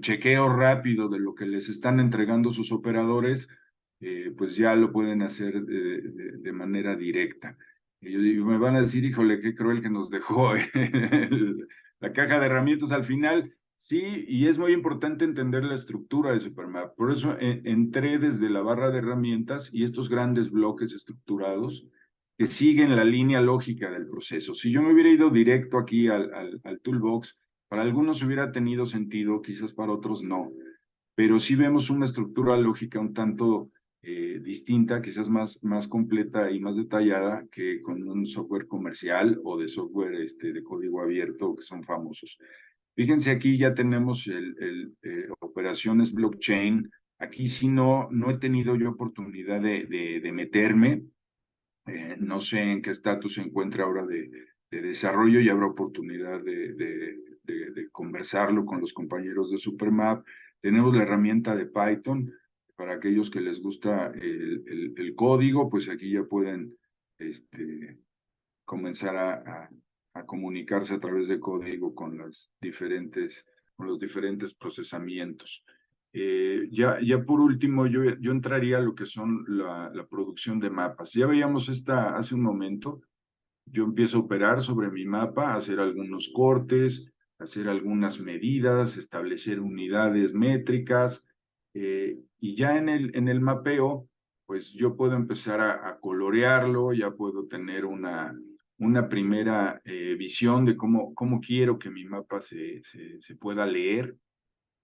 chequeo rápido de lo que les están entregando sus operadores, pues ya lo pueden hacer de manera directa. Y yo digo, me van a decir, híjole, qué cruel que nos dejó la caja de herramientas al final. Sí, y es muy importante entender la estructura de Supermap. Por eso entré desde la barra de herramientas y estos grandes bloques estructurados que siguen la línea lógica del proceso. Si yo me hubiera ido directo aquí al toolbox, para algunos hubiera tenido sentido, quizás para otros no, pero sí vemos una estructura lógica un tanto distinta, quizás más completa y más detallada que con un software comercial o de software de código abierto que son famosos. Fíjense, aquí ya tenemos operaciones blockchain. Aquí sí no he tenido yo oportunidad de meterme. No sé en qué estatus se encuentra ahora de desarrollo y habrá oportunidad de conversarlo con los compañeros de Supermap. Tenemos la herramienta de Python. Para aquellos que les gusta el código, pues aquí ya pueden comenzar a comunicarse a través de código con los diferentes procesamientos. Ya por último, yo entraría a lo que son la producción de mapas. Ya veíamos esta hace un momento. Yo empiezo a operar sobre mi mapa, hacer algunos cortes, hacer algunas medidas, establecer unidades métricas, y ya en el mapeo, pues yo puedo empezar a colorearlo, ya puedo tener una primera visión de cómo quiero que mi mapa se pueda leer,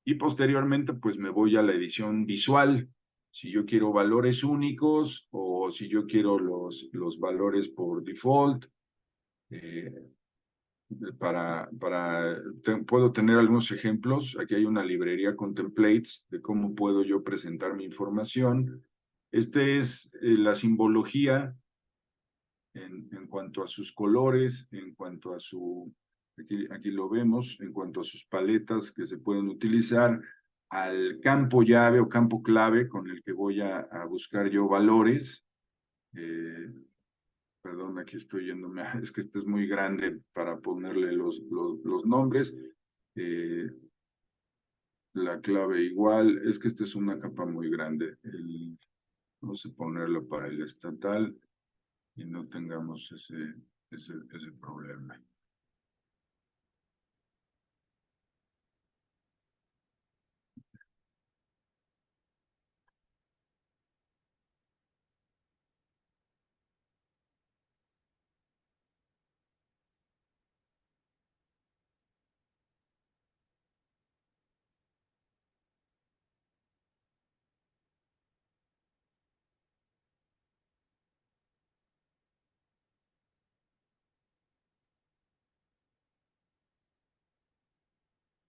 y posteriormente pues me voy a la edición visual. Si yo quiero valores únicos o si yo quiero los valores por default, eh, puedo tener algunos ejemplos. Aquí hay una librería con templates de cómo puedo yo presentar mi información. Este es la simbología en cuanto a sus colores, en cuanto a aquí lo vemos, en cuanto a sus paletas que se pueden utilizar, al campo llave o campo clave con el que voy a buscar yo valores. Perdón, aquí estoy yéndome, es que este es muy grande para ponerle los nombres. Eh, la clave igual, es que esta es una capa muy grande. Vamos a ponerlo para el estatal y no tengamos ese problema.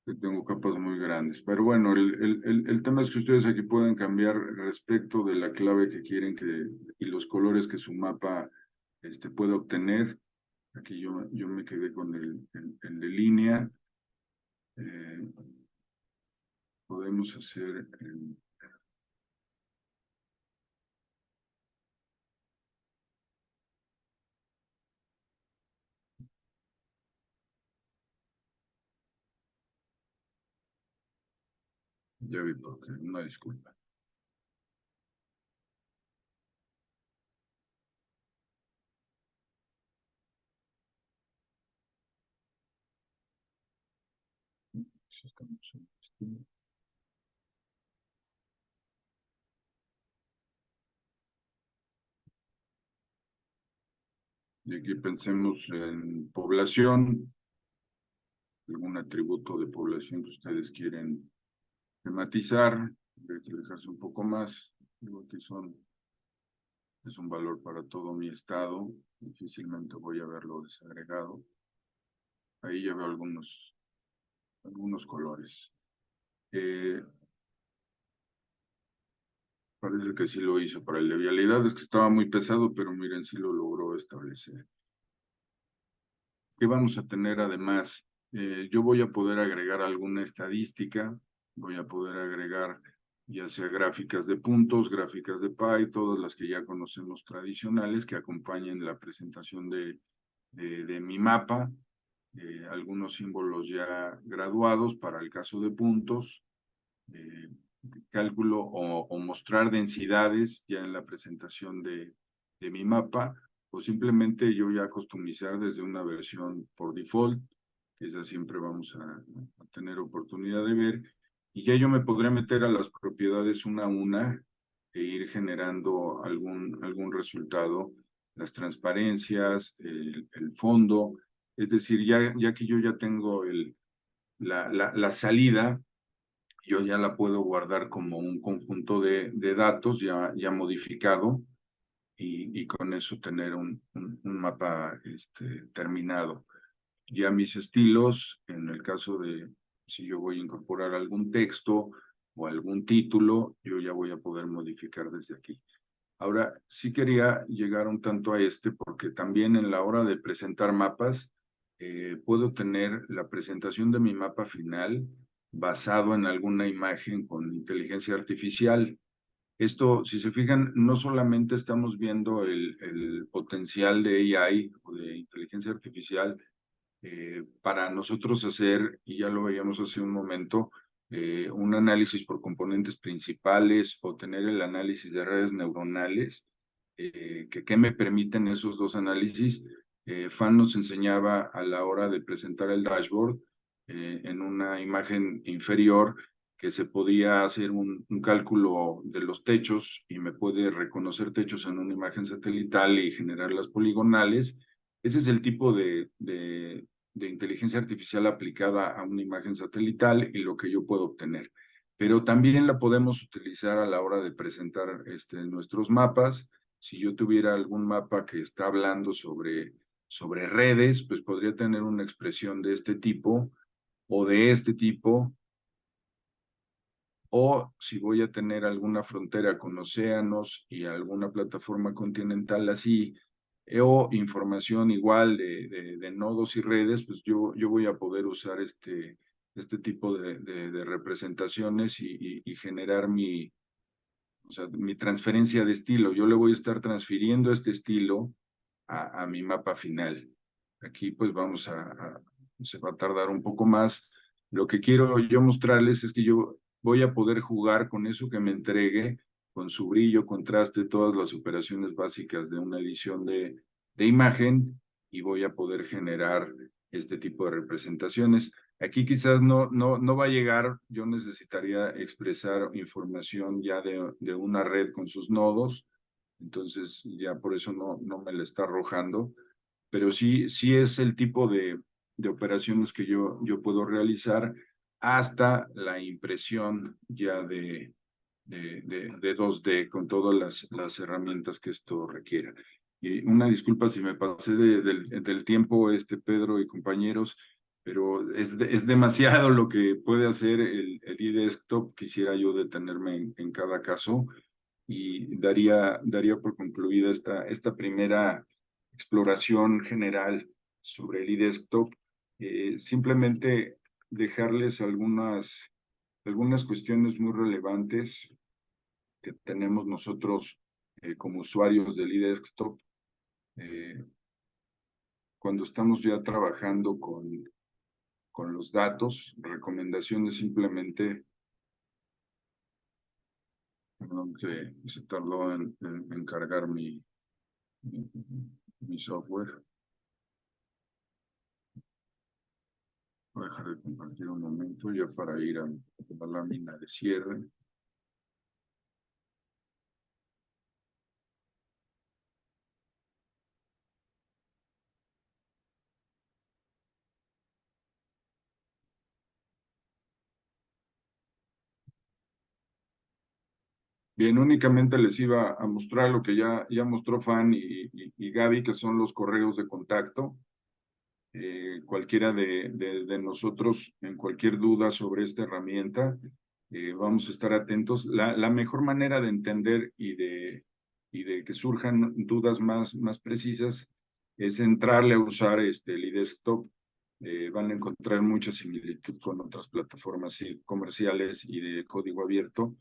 Que tengo capas muy grandes. Pero bueno, el tema es que ustedes aquí pueden cambiar respecto de la clave que quieren y los colores que su mapa puede obtener. Aquí yo me quedé con el de línea. Eh, Podemos hacer, ya vi por qué, una disculpa. Estamos en este. Y aquí pensemos en población, algún atributo de población que ustedes quieren tematizar, alejarse un poco más. Digo que es un valor para todo mi estado, difícilmente voy a verlo desagregado. Ahí ya veo algunos colores. Parece que sí lo hizo para el de vialidad, es que estaba muy pesado, pero miren, sí lo logró establecer. ¿Qué vamos a tener además? Yo voy a poder agregar alguna estadística, voy a poder agregar ya sea gráficas de puntos, gráficas de pie, todas las que ya conocemos tradicionales que acompañen la presentación de mi mapa, algunos símbolos ya graduados para el caso de puntos, eh, cálculo o mostrar densidades ya en la presentación de mi mapa, o simplemente yo ya customizar desde una versión por default, que esa siempre vamos a tener oportunidad de ver, y ya yo me podré meter a las propiedades una a una e ir generando algún resultado, las transparencias, el fondo, es decir, ya que yo ya tengo la salida, yo ya la puedo guardar como un conjunto de datos ya modificado y con eso tener un mapa terminado. Ya mis estilos, en el caso de si yo voy a incorporar algún texto o algún título, yo ya voy a poder modificar desde aquí. Ahora, sí quería llegar un tanto a porque también en la hora de presentar mapas, puedo tener la presentación de mi mapa final basado en alguna imagen con inteligencia artificial. Esto, si se fijan, no solamente estamos viendo el potencial de AI o de inteligencia artificial para nosotros hacer, y ya lo veíamos hace un momento, un análisis por componentes principales o tener el análisis de redes neuronales, que me permiten esos dos análisis. Fan nos enseñaba a la hora de presentar el dashboard en una imagen inferior que se podía hacer un cálculo de los techos y me puede reconocer techos en una imagen satelital y generar las poligonales. Ese es el tipo de inteligencia artificial aplicada a una imagen satelital y lo que yo puedo obtener. Pero también la podemos utilizar a la hora de presentar nuestros mapas. Si yo tuviera algún mapa que está hablando sobre redes, pues podría tener una expresión de este tipo o de este tipo, o si voy a tener alguna frontera con océanos y alguna plataforma continental así, o información igual de nodos y redes, pues yo voy a poder usar este tipo de representaciones y generar o sea, mi transferencia de estilo. Yo le voy a estar transfiriendo este estilo a mi mapa final. Aquí pues se va a tardar un poco más. Lo que quiero yo mostrarles es que yo voy a poder jugar con eso que me entregue, con su brillo, contraste, todas las operaciones básicas de una edición de imagen y voy a poder generar este tipo de representaciones. Aquí quizás no va a llegar, yo necesitaría expresar información ya de una red con sus nodos, entonces ya por eso no me la está arrojando, pero sí es el tipo de operaciones que yo puedo realizar hasta la impresión ya de 2D con todas las herramientas que esto requiera. Y una disculpa si me pasé del tiempo, Pedro y compañeros, pero es demasiado lo que puede hacer el eDesktop. Quisiera yo detenerme en cada caso y daría por concluida esta primera exploración general sobre el eDesktop. Simplemente dejarles algunas cuestiones muy relevantes que tenemos nosotros como usuarios del eDesktop cuando estamos ya trabajando con los datos. Recomendaciones simplemente, perdón, se tardó en cargar mi software. Voy a dejar de compartir un momento ya para ir a la lámina de cierre. Bien, únicamente les iba a mostrar lo que ya mostró Fan y Gaby, que son los correos de contacto. Cualquiera de nosotros, en cualquier duda sobre esta herramienta, vamos a estar atentos. La mejor manera de entender y de que surjan dudas más precisas es entrarle a usar el eDesktop. Van a encontrar mucha similitud con otras plataformas comerciales y de código abierto.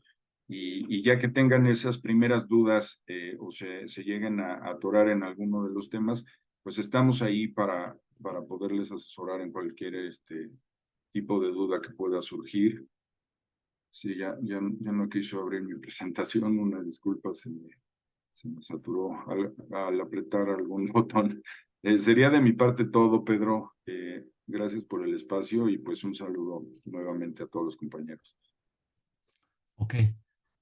Y ya que tengan esas primeras dudas o se lleguen a atorar en alguno de los temas, pues estamos ahí para poderles asesorar en cualquier tipo de duda que pueda surgir. Sí, ya no quiso abrir mi presentación, una disculpa, se me saturó al apretar algún botón. Sería de mi parte todo, Pedro. Gracias por el espacio y pues un saludo nuevamente a todos los compañeros. Ok,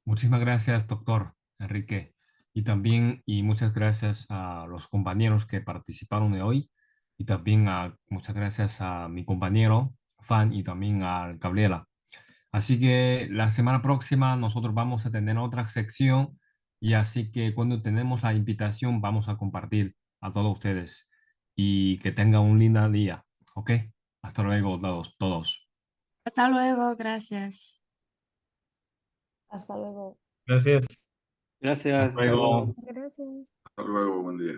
muchísimas gracias, doctor Enrique. Y también, y muchas gracias a los compañeros que participaron de hoy. Y también muchas gracias a mi compañero Fan y también a Gabriela. Así que la semana próxima nosotros vamos a tener otra sección y así que cuando tenemos la invitación vamos a compartir a todos ustedes y que tengan un lindo día. Ok, hasta luego todos. Hasta luego, gracias. Hasta luego. Gracias. Gracias. Hasta luego. Gracias. Hasta luego, buen día.